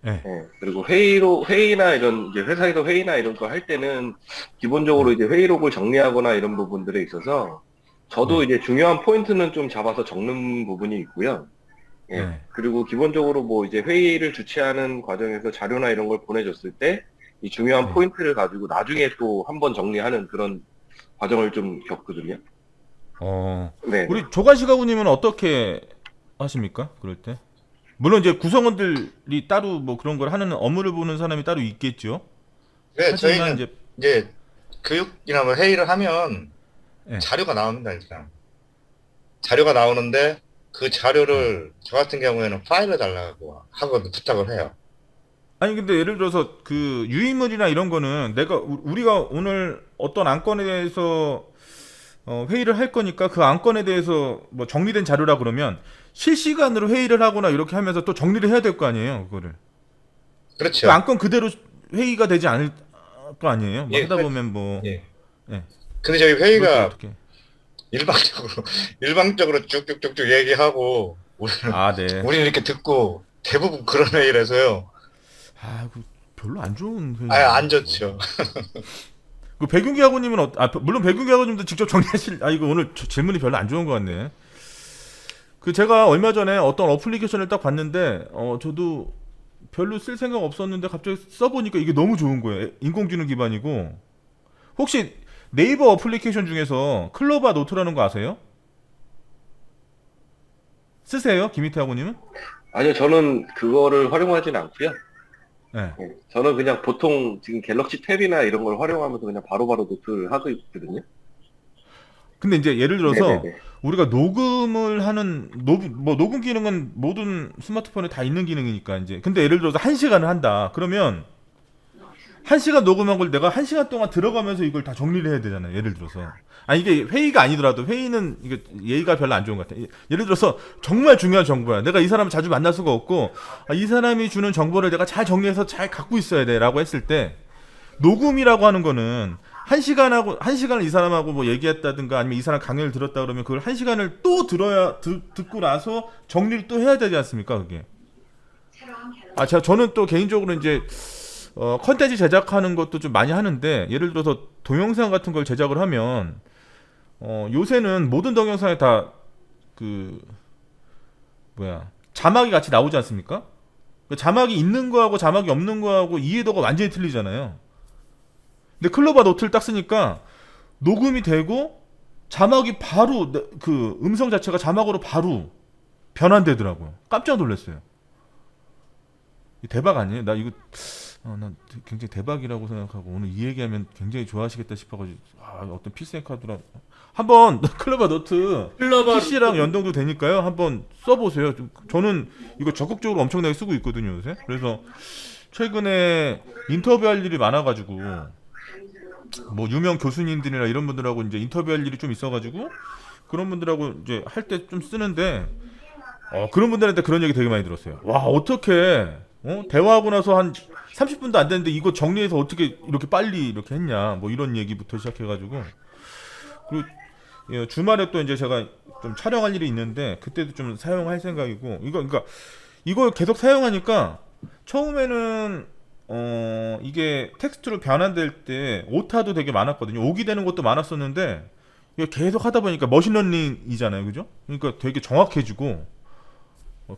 네. 예, 그리고 회의나 이런, 이제 회사에서 회의나 이런 거 할 때는 기본적으로 이제 회의록을 정리하거나 이런 부분들에 있어서 저도 이제 중요한 포인트는 좀 잡아서 적는 부분이 있고요. 예, 네. 그리고 기본적으로 뭐 이제 회의를 주최하는 과정에서 자료나 이런 걸 보내줬을 때 이 중요한 포인트를 가지고 나중에 또 한번 정리하는 그런 과정을 좀 겪거든요. 네. 우리 조가시가구님은 어떻게 하십니까? 그럴 때? 물론 이제 구성원들이 따로 뭐 그런 걸 하는 업무를 보는 사람이 따로 있겠죠. 네, 하지만 저희는 이제 교육이나 뭐 회의를 하면 네. 자료가 나옵니다, 일단. 자료가 나오는데 그 자료를 저 같은 경우에는 파일을 달라고 하거든, 부탁을 해요. 아니 근데 예를 들어서 그 유인물이나 이런 거는 우리가 오늘 어떤 안건에 대해서 회의를 할 거니까 그 안건에 대해서 뭐 정리된 자료라 그러면 실시간으로 회의를 하거나 이렇게 하면서 또 정리를 해야 될 거 아니에요, 그거를. 그렇죠. 그 안건 그대로 회의가 되지 않을 거 아니에요. 뭐 예, 하다 보면 뭐. 예. 예. 근데 저희 회의가 어떻게? 일방적으로 쭉쭉쭉쭉 얘기하고 네. 우리는 이렇게 듣고 대부분 그런 회의를 해서요. 그 별로 안 좋은 회의. 안 좋죠. 그 백윤기 학우님은 물론 백윤기 학우님도 직접 정리하실. 이거 오늘 질문이 별로 안 좋은 것 같네. 그 제가 얼마 전에 어떤 어플리케이션을 딱 봤는데 저도 별로 쓸 생각 없었는데 갑자기 써보니까 이게 너무 좋은 거예요. 인공지능 기반이고. 혹시 네이버 어플리케이션 중에서 클로바 노트라는 거 아세요? 쓰세요, 김희태 학우님은? 아니요, 저는 그거를 활용하진 않고요. 네. 네, 저는 그냥 보통 지금 갤럭시 탭이나 이런 걸 활용하면서 그냥 바로바로 노트를 하고 있거든요. 근데 이제 예를 들어서 네네네. 우리가 녹음을 하는 녹음 기능은 모든 스마트폰에 다 있는 기능이니까 이제 근데 예를 들어서 1시간을 한다. 그러면 1시간 녹음한 걸 내가 1시간 동안 들어가면서 이걸 다 정리를 해야 되잖아요. 예를 들어서. 이게 회의가 아니더라도 회의는 이게 예의가 별로 안 좋은 것 같아. 예를 들어서 정말 중요한 정보야. 내가 이 사람을 자주 만날 수가 없고 이 사람이 주는 정보를 내가 잘 정리해서 잘 갖고 있어야 돼라고 했을 때 녹음이라고 하는 거는 1시간을 이 사람하고 뭐 얘기했다든가 아니면 이 사람 강연을 들었다 그러면 그걸 1시간을 또 듣고 나서 정리를 또 해야 되지 않습니까? 그게. 저는 또 개인적으로 이제 컨텐츠 제작하는 것도 좀 많이 하는데 예를 들어서 동영상 같은 걸 제작을 하면 요새는 모든 동영상에 다 자막이 같이 나오지 않습니까? 자막이 있는 거하고 자막이 없는 거하고 이해도가 완전히 틀리잖아요. 근데 클로바 노트를 딱 쓰니까 녹음이 되고 자막이 바로 그 음성 자체가 자막으로 바로 변환되더라고요. 깜짝 놀랐어요. 대박 아니에요? 나 이거 난 굉장히 대박이라고 생각하고 오늘 이 얘기하면 굉장히 좋아하시겠다 싶어가지고 어떤 필생 카드라 한번 클로바 노트 PC랑 연동도 되니까요. 한번 써보세요. 저는 이거 적극적으로 엄청나게 쓰고 있거든요 요새. 그래서 최근에 인터뷰할 일이 많아가지고 뭐 유명 교수님들이나 이런 분들하고 이제 인터뷰할 일이 좀 있어가지고 그런 분들하고 이제 할 때 좀 쓰는데 그런 분들한테 그런 얘기 되게 많이 들었어요. 와 어떻게 대화하고 나서 한 30분도 안 됐는데 이거 정리해서 어떻게 이렇게 빨리 이렇게 했냐 뭐 이런 얘기부터 시작해가지고 그리고 주말에 또 이제 제가 좀 촬영할 일이 있는데 그때도 좀 사용할 생각이고 그러니까 이걸 계속 사용하니까 처음에는 이게 텍스트로 변환될 때 오타도 되게 많았거든요. 오기 되는 것도 많았었는데 이게 계속 하다 보니까 머신러닝이잖아요, 그죠? 그러니까 되게 정확해지고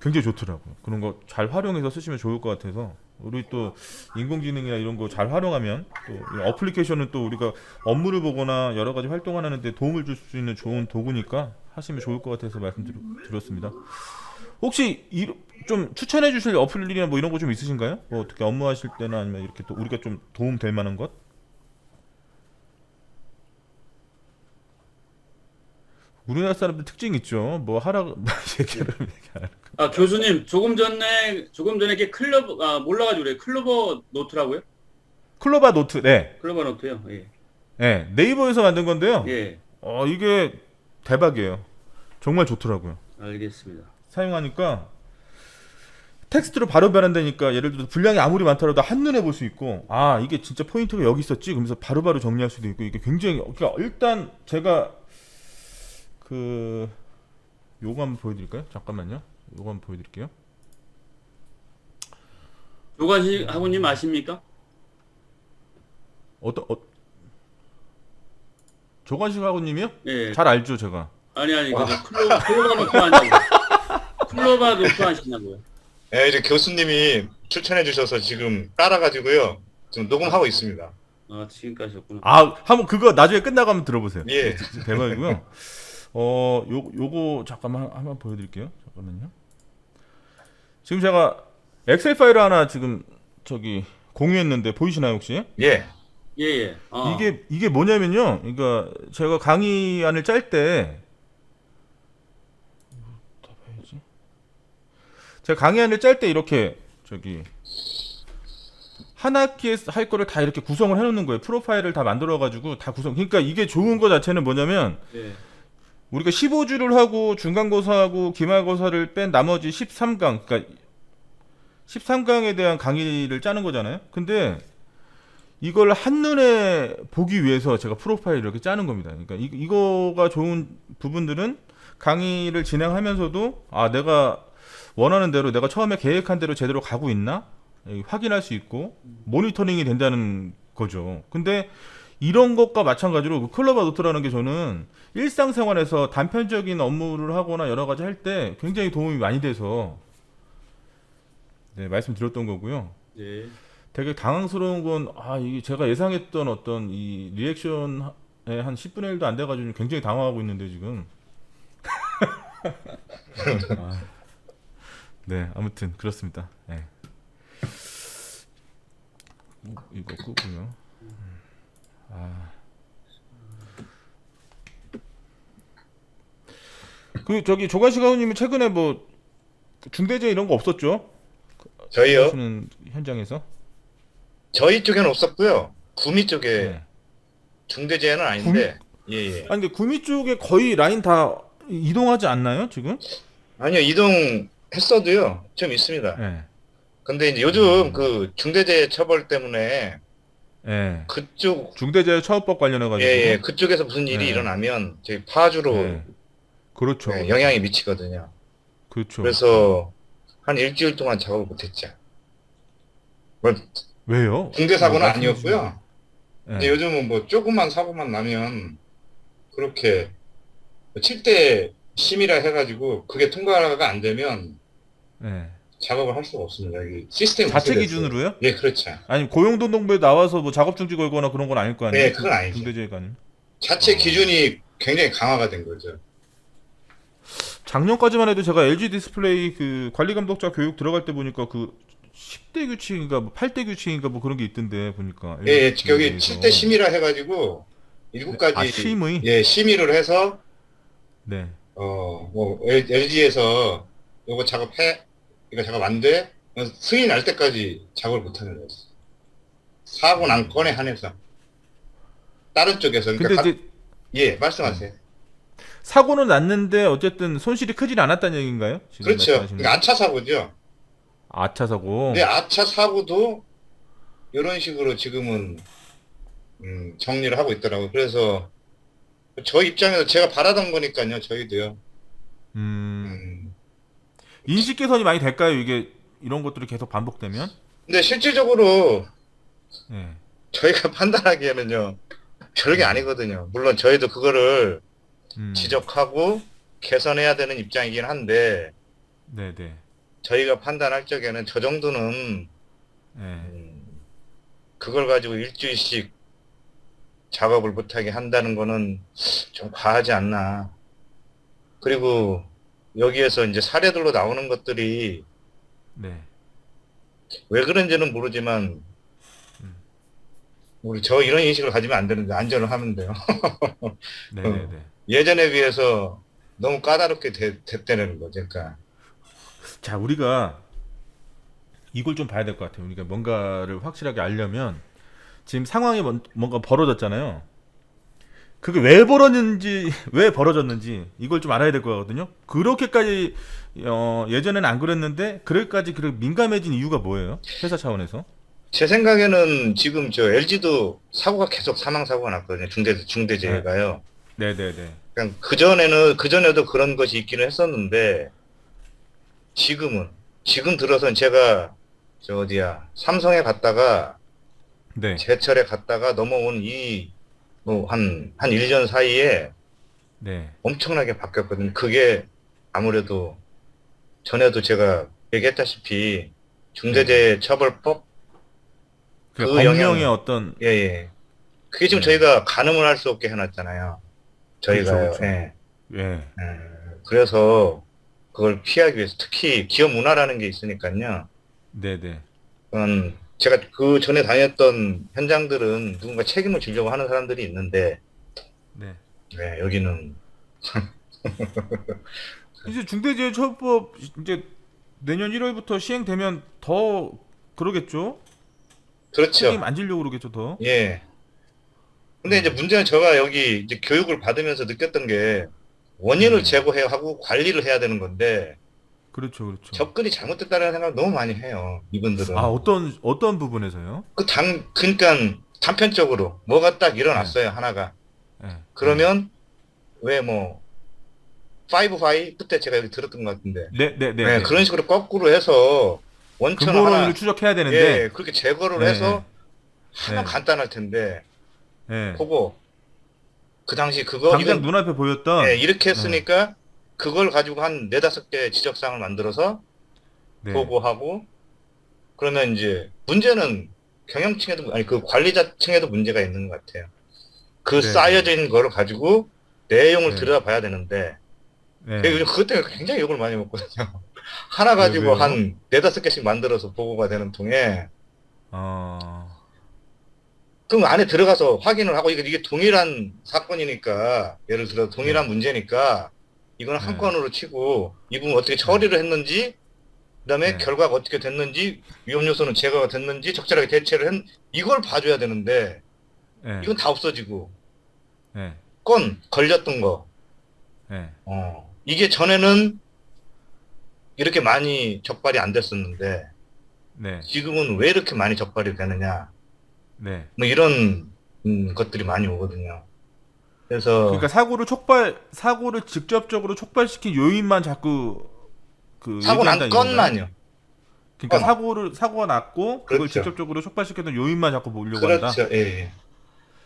굉장히 좋더라고요. 그런 거 잘 활용해서 쓰시면 좋을 것 같아서 우리 또 인공지능이나 이런 거 잘 활용하면 또 어플리케이션은 또 우리가 업무를 보거나 여러 가지 활동하는 데 도움을 줄 수 있는 좋은 도구니까 하시면 좋을 것 같아서 말씀드렸습니다. 혹시 좀 추천해 주실 어플이나 뭐 이런 거 좀 있으신가요? 뭐 어떻게 업무하실 때나 아니면 이렇게 또 우리가 좀 도움 될 만한 것? 우리나라 사람들 특징 있죠. 뭐 하라 얘기를 얘기 안 하고. 아, 교수님, 조금 전에 이게 몰라가지고 그래. 클로버 노트라고요? 클로바 노트, 네, 클로버 노트요? 예. 네, 네이버에서 만든 건데요. 예. 이게 대박이에요. 정말 좋더라고요. 알겠습니다. 사용하니까 텍스트로 바로 변환되니까 예를 들어서 분량이 아무리 많더라도 한눈에 볼 수 있고 아 이게 진짜 포인트가 여기 있었지 그러면서 바로바로 정리할 수도 있고 이게 굉장히 그러니까 일단 제가 요거 한번 보여드릴까요? 잠깐만요. 요거 한번 보여드릴게요. 조가시 학우님 아십니까? 조관식 학우님이요? 예. 잘 알죠 제가. 아니, 클로버 노트 하냐고. 클로버 노트 하시냐고요. 예, 이제 교수님이 추천해 주셔서 지금 따라가지고요. 지금 녹음하고 있습니다. 아, 지금까지 였구나. 한번 그거 나중에 끝나고 한번 들어보세요. 예. 대박이고요. 요거 잠깐만 한번 보여드릴게요. 잠깐만요. 지금 제가 엑셀 파일을 하나 지금 저기 공유했는데 보이시나요 혹시? 예. 예. 이게 뭐냐면요. 그러니까 제가 강의안을 짤 때 제가 강의안을 짤 때 이렇게 저기 한 학기에 할 거를 다 이렇게 구성을 해놓는 거예요. 프로파일을 다 만들어가지고 다 구성. 그러니까 이게 좋은 거 자체는 뭐냐면 예. 우리가 15주를 하고 중간고사하고 기말고사를 뺀 나머지 13강, 그러니까 13강에 대한 강의를 짜는 거잖아요. 근데 이걸 한눈에 보기 위해서 제가 프로파일을 이렇게 짜는 겁니다. 그러니까 이거가 좋은 부분들은 강의를 진행하면서도 내가 원하는 대로 내가 처음에 계획한 대로 제대로 가고 있나 확인할 수 있고 모니터링이 된다는 거죠. 근데 이런 것과 마찬가지로 그 클로버 노트라는 게 저는 일상생활에서 단편적인 업무를 하거나 여러 가지 할 때 굉장히 도움이 많이 돼서 말씀드렸던 거고요. 예. 되게 당황스러운 건 이게 제가 예상했던 어떤 이 리액션에 한 10분의 1도 안 돼가지고 굉장히 당황하고 있는데 지금. 네, 아무튼 그렇습니다. 네. 이거 끄고요. 저기 조관식 아우님은 최근에 뭐 중대재 이런 거 없었죠? 저희요? 하시는 현장에서? 저희 쪽에는 없었고요. 구미 쪽에 네. 중대재해는 아닌데. 예. 아니 근데 구미 쪽에 거의 라인 다 이동하지 않나요 지금? 아니요, 이동했어도요. 좀 있습니다. 네. 근데 이제 요즘 그 중대재해 처벌 때문에 네. 그쪽 중대재해처벌법 관련해가지고. 그쪽에서 무슨 일이 네. 일어나면 저희 파주로 네. 그렇죠. 영향이 미치거든요. 그렇죠. 그래서 한 일주일 동안 작업을 못했죠. 뭐 왜요? 중대 사고는 뭐 아니었고요. 네. 근데 요즘은 뭐 조그만 사고만 나면 그렇게 7대 심의라 해가지고 그게 통과가 안 되면 네. 작업을 할 수가 없습니다. 여기 시스템 자체 기준으로요? 예, 그렇죠. 아니 고용노동부에 나와서 뭐 작업 중지 걸거나 그런 건 아닐 거 아니에요? 네, 그건 아니죠. 중대재해가 아니면. 자체 기준이 굉장히 강화가 된 거죠. 작년까지만 해도 제가 LG 디스플레이 그 관리 감독자 교육 들어갈 때 보니까 그 10대 규칙인가 뭐 8대 규칙인가 뭐 그런 게 있던데 보니까. 예, LG 여기 디스플레이에서. 7대 심의라 해가지고 7가지 심의? 예, 심의를 해서 네. 뭐 LG에서 요거 작업해, 이거 작업 안 돼, 승인 날 때까지 작업을 못 하는 거였어. 사고 난 건에 한해서 다른 쪽에서 근데 이제 예, 말씀하세요. 사고는 났는데 어쨌든 손실이 크진 않았다는 얘기인가요? 지금 그렇죠. 말씀하시는 그러니까 아차 사고죠. 아차 사고. 근데 아차 사고도 이런 식으로 지금은 정리를 하고 있더라고요. 그래서 저희 입장에서 제가 바라던 거니까요. 저희도요. 인식 개선이 많이 될까요? 이게 이런 것들이 계속 반복되면? 근데 실질적으로 네. 저희가 판단하기에는요. 별게 아니거든요. 물론 저희도 그거를 지적하고 개선해야 되는 입장이긴 한데 네네. 저희가 판단할 적에는 저 정도는 네. 그걸 가지고 일주일씩 작업을 못하게 한다는 거는 좀 과하지 않나. 그리고 여기에서 이제 사례들로 나오는 것들이 네. 왜 그런지는 모르지만 우리 이런 인식을 가지면 안 되는데 안전을 하면 돼요. 네, 네, 네. 예전에 비해서 너무 까다롭게 됐다는 거죠. 그러니까 자, 우리가 이걸 좀 봐야 될 것 같아요. 우리가 뭔가를 확실하게 알려면 지금 상황이 뭔가 벌어졌잖아요. 그게 왜 벌어졌는지 이걸 좀 알아야 될 거거든요. 그렇게까지 예전에는 안 그랬는데 그럴까지 그렇게 민감해진 이유가 뭐예요? 회사 차원에서? 제 생각에는 지금 LG도 사고가 계속 사망 사고가 났거든요. 중대재해가요. 네, 네, 네. 그냥 그전에도 그런 것이 있기는 했었는데 지금 들어서는 제가 삼성에 갔다가 네. 제철에 갔다가 넘어온 한 1년 사이에 네. 엄청나게 바뀌었거든요. 그게 아무래도 전에도 제가 얘기했다시피 중대재해처벌법 그 그 법령의 영향- 어떤 예. 그게 지금 네. 저희가 가늠을 할 수 없게 해놨잖아요. 저희가 그렇죠, 그렇죠. 예. 예. 그래서 그걸 피하기 위해서 특히 기업 문화라는 게 있으니까요. 네, 네. 제가 그 전에 다녔던 현장들은 누군가 책임을 지려고 하는 사람들이 있는데 네. 네, 여기는 이제 중대재해처벌법 이제 내년 1월부터 시행되면 더 그러겠죠? 그렇죠. 책임 안 지려고 그러겠죠, 더. 예. 근데 이제 문제는 제가 여기 이제 교육을 받으면서 느꼈던 게 원인을 제거해야 하고 관리를 해야 되는 건데 그렇죠, 그렇죠. 접근이 잘못됐다는 생각을 너무 많이 해요. 이분들은. 아, 어떤 부분에서요? 그러니까 단편적으로 뭐가 딱 일어났어요. 하나가. 네. 그러면 왜 파이브 그때 제가 여기 들었던 것 같은데. 네, 네, 네. 네, 네. 그런 식으로 거꾸로 해서 원천을 근본 하나 원인을 추적해야 되는데. 예, 그렇게 제거를 네, 해서 하면 네. 간단할 텐데 네. 그거 그 당시 그거 당장 이건 눈앞에 보였던. 예, 이렇게 했으니까 그걸 가지고 한 4-5개 지적사항을 만들어서 네. 보고하고 그러면 이제 문제는 경영층에도 아니 그 관리자층에도 문제가 있는 것 같아요. 그 네. 쌓여져 있는 거를 가지고 내용을 네. 들여다봐야 되는데 네. 제가 요즘 그것 때문에 굉장히 욕을 많이 먹거든요. 하나 가지고 왜요? 한 4-5개씩 만들어서 보고가 되는 통에 그럼 안에 들어가서 확인을 하고 이게 동일한 사건이니까 예를 들어 동일한 문제니까 이거는 한 네. 건으로 치고 이 부분 어떻게 처리를 했는지 그다음에 네. 결과가 어떻게 됐는지 위험 요소는 제거가 됐는지 적절하게 대처를 했 이걸 봐줘야 되는데 네. 이건 다 없어지고 네. 걸렸던 거 네. 이게 전에는 이렇게 많이 적발이 안 됐었는데 네. 지금은 왜 이렇게 많이 적발이 되느냐 네. 뭐 이런 것들이 많이 오거든요. 그래서 그러니까 사고를 직접적으로 촉발시킨 요인만 자꾸 사고 난 얘기한다는 건만요. 이건가요? 그러니까 사고가 났고 그걸 그렇죠. 직접적으로 촉발시켰던 요인만 자꾸 보려고 한다. 그렇죠. 예. 왜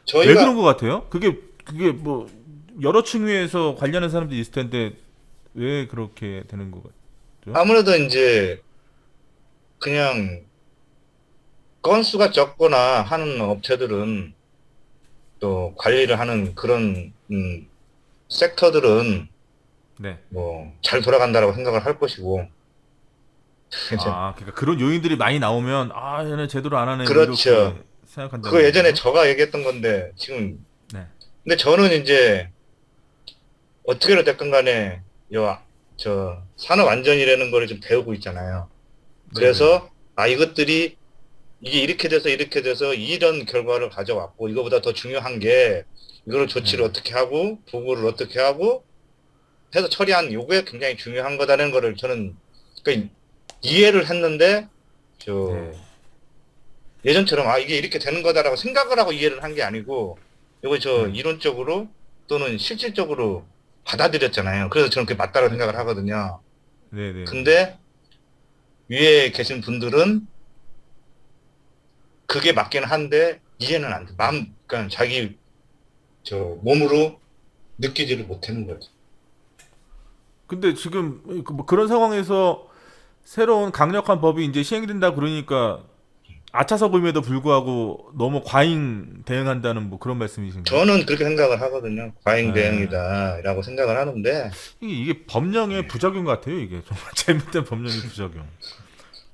저희가 그런 것 같아요? 그게 뭐 여러 층위에서 관련한 사람들이 있을 텐데 왜 그렇게 되는 것 같죠? 아무래도 이제 그냥 건수가 적거나 하는 업체들은 또 관리를 하는 그런 섹터들은 네. 뭐 잘 돌아간다라고 생각을 할 것이고 그러니까 그런 요인들이 많이 나오면 얘네 제대로 안 하네. 그렇죠. 이렇게 생각한다. 그거 예전에 저가 얘기했던 건데 지금 네. 근데 저는 이제 어떻게든 됐건 간에 저 산업 안전이라는 거를 좀 배우고 있잖아요. 그래서 이것들이 이게 이렇게 돼서 이런 결과를 가져왔고 이거보다 더 중요한 게 이거를 조치를 어떻게 하고 보고를 어떻게 하고 해서 처리한 요게 굉장히 중요한 거다는 거를 저는 그러니까 이해를 했는데 네. 예전처럼 이게 이렇게 되는 거다라고 생각을 하고 이해를 한 게 아니고 요거 저 네. 이론적으로 또는 실질적으로 받아들였잖아요. 그래서 저는 그게 맞다고 생각을 하거든요. 네네. 근데 위에 계신 분들은 그게 맞기는 한데 이해는 안 돼. 그러니까 자기 몸으로 느끼지를 못하는 거죠. 근데 지금 뭐 그런 상황에서 새로운 강력한 법이 이제 시행된다 그러니까 아차서금에도 불구하고 너무 과잉 대응한다는 뭐 그런 말씀이신가요? 저는 그렇게 생각을 하거든요. 과잉 네. 대응이다라고 생각을 하는데 이게 법령의 부작용 같아요. 이게 정말 잘못된 법령의 부작용.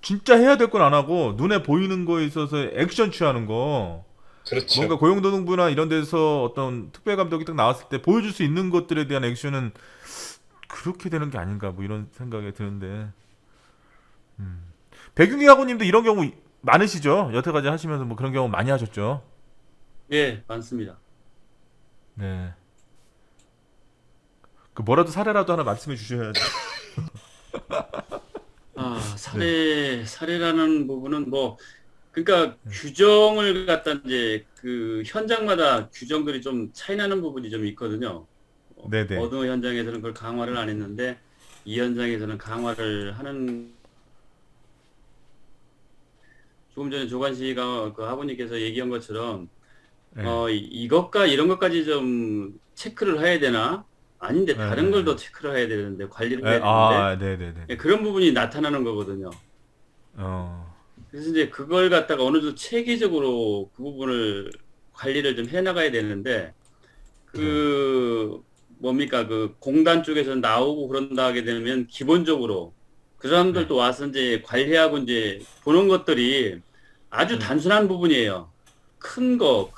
진짜 해야 될 건 안 하고 눈에 보이는 거에 있어서 액션 취하는 거. 그렇죠. 뭔가 고용노동부나 이런 데서 어떤 특별감독이 딱 나왔을 때 보여줄 수 있는 것들에 대한 액션은 그렇게 되는 게 아닌가 뭐 이런 생각이 드는데. 백윤기 학우님도 이런 경우 많으시죠? 여태까지 하시면서 뭐 그런 경우 많이 하셨죠? 예, 많습니다. 네. 그 뭐라도 사례라도 하나 말씀해 주셔야죠. 아, 사례라는 부분은 뭐, 그러니까 규정을 갖다 이제 그 현장마다 규정들이 좀 차이 나는 부분이 좀 있거든요. 네네. 어느 현장에서는 그걸 강화를 안 했는데, 이 현장에서는 강화를 하는, 조금 전에 조관 씨가 그 하부님께서 얘기한 것처럼, 네. 이것과 이런 것까지 좀 체크를 해야 되나? 아닌데 다른 네. 걸 더 체크를 해야 되는데, 관리를 네, 해야 되는데, 아, 네네네. 예, 그런 부분이 나타나는 거거든요. 그래서 이제 그걸 갖다가 어느 정도 체계적으로 그 부분을 관리를 좀 해나가야 되는데, 뭡니까, 그 공단 쪽에서 나오고 그런다 하게 되면 기본적으로 그 사람들도 와서 이제 관리하고 이제 보는 것들이 아주 단순한 부분이에요. 큰 거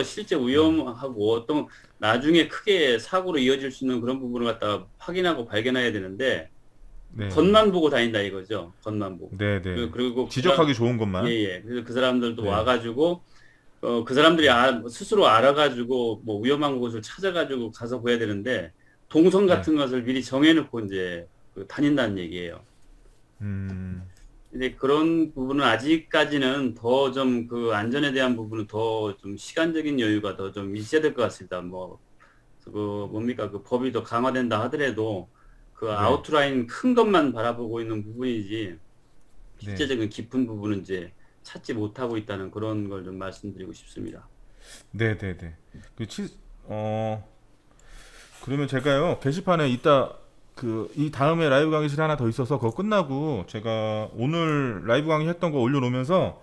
실제 위험하고 어떤 나중에 크게 사고로 이어질 수 있는 그런 부분을 갖다가 확인하고 발견해야 되는데, 네. 겉만 보고 다닌다 이거죠. 겉만 보고. 네네. 그리고 지적하기 좋은 것만. 예. 그래서 그 사람들도 네. 와가지고 그 사람들이 스스로 알아가지고 뭐 위험한 곳을 찾아가지고 가서 보야 되는데 동선 같은 것을 미리 정해놓고 이제 다닌다는 얘기예요. 근데 그런 부분은 아직까지는 더 좀 그 안전에 대한 부분은 더 좀 시간적인 여유가 더 좀 있어야 될 것 같습니다. 뭐 뭡니까 그 법이 더 강화된다 하더라도 그 네. 아웃라인 큰 것만 바라보고 있는 부분이지 실제적인 깊은 부분은 이제 찾지 못하고 있다는 그런 걸 좀 말씀드리고 싶습니다. 네네네. 그러면 제가요 게시판에 이따 이 다음에 라이브 강의실이 하나 더 있어서 그거 끝나고 제가 오늘 라이브 강의 했던 거 올려놓으면서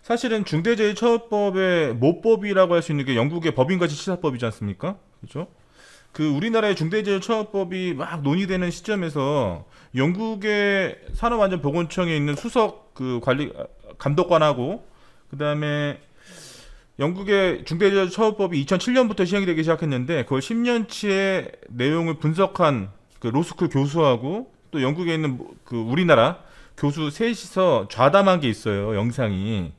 사실은 중대재해처벌법의 모법이라고 할 수 있는 게 영국의 법인가치 시사법이지 않습니까? 그렇죠? 그 우리나라의 중대재해처벌법이 막 논의되는 시점에서 영국의 산업안전보건청에 있는 수석 그 관리 감독관하고 그 다음에 영국의 중대재해처벌법이 2007년부터 시행이 되기 시작했는데 그걸 10년치의 내용을 분석한 그 로스쿨 교수하고 또 영국에 있는 그 우리나라 교수 셋이서 좌담한 게 있어요. 영상이.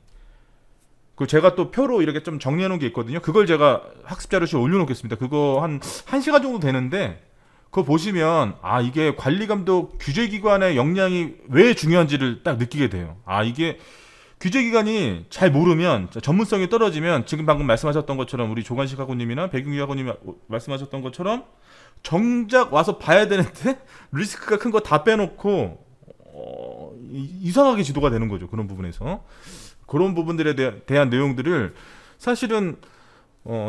그 제가 또 표로 이렇게 좀 정리해 놓은 게 있거든요. 그걸 제가 학습 자료실에 올려놓겠습니다. 그거 한 1시간 정도 되는데 그거 보시면 이게 관리감독 규제기관의 역량이 왜 중요한지를 딱 느끼게 돼요. 이게 규제기관이 잘 모르면 전문성이 떨어지면 지금 방금 말씀하셨던 것처럼 우리 조관식 학우님이나 백윤기 학우님이 말씀하셨던 것처럼 정작 와서 봐야 되는데 리스크가 큰 거 다 빼놓고 이상하게 지도가 되는 거죠. 그런 부분에서 그런 부분들에 대한 내용들을 사실은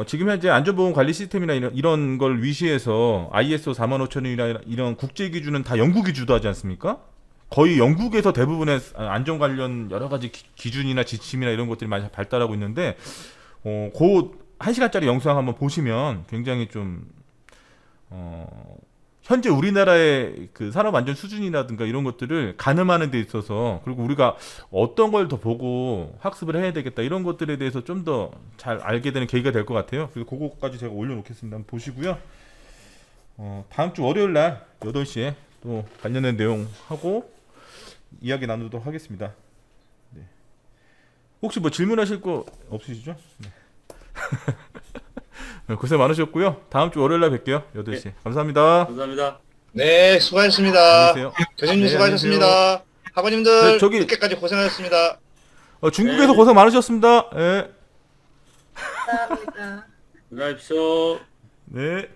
지금 현재 안전보건관리 시스템이나 이런 걸 위시해서 ISO 45000이나 이런 국제 기준은 다 영국이 주도하지 않습니까? 거의 영국에서 대부분의 안전 관련 여러 가지 기준이나 지침이나 이런 것들이 많이 발달하고 있는데 그 1시간짜리 영상 한번 보시면 굉장히 좀 현재 우리나라의 그 산업 안전 수준이라든가 이런 것들을 가늠하는 데 있어서 그리고 우리가 어떤 걸 더 보고 학습을 해야 되겠다 이런 것들에 대해서 좀 더 잘 알게 되는 계기가 될 것 같아요. 그래서 그거까지 제가 올려놓겠습니다. 한번 보시고요. 다음 주 월요일 날 8시에 또 관련된 내용 하고 이야기 나누도록 하겠습니다. 네. 혹시 뭐 질문하실 거 없으시죠? 네. 고생 많으셨고요. 다음 주 월요일 날 뵐게요. 8시. 네. 감사합니다. 감사합니다. 네, 수고하셨습니다. 안녕히 계세요. 교수님 네, 수고하셨습니다. 학원님들 네, 저기- 늦게까지 고생하셨습니다. 중국에서 네. 고생 많으셨습니다. 네. 감사합니다. 들어가십시오. 네.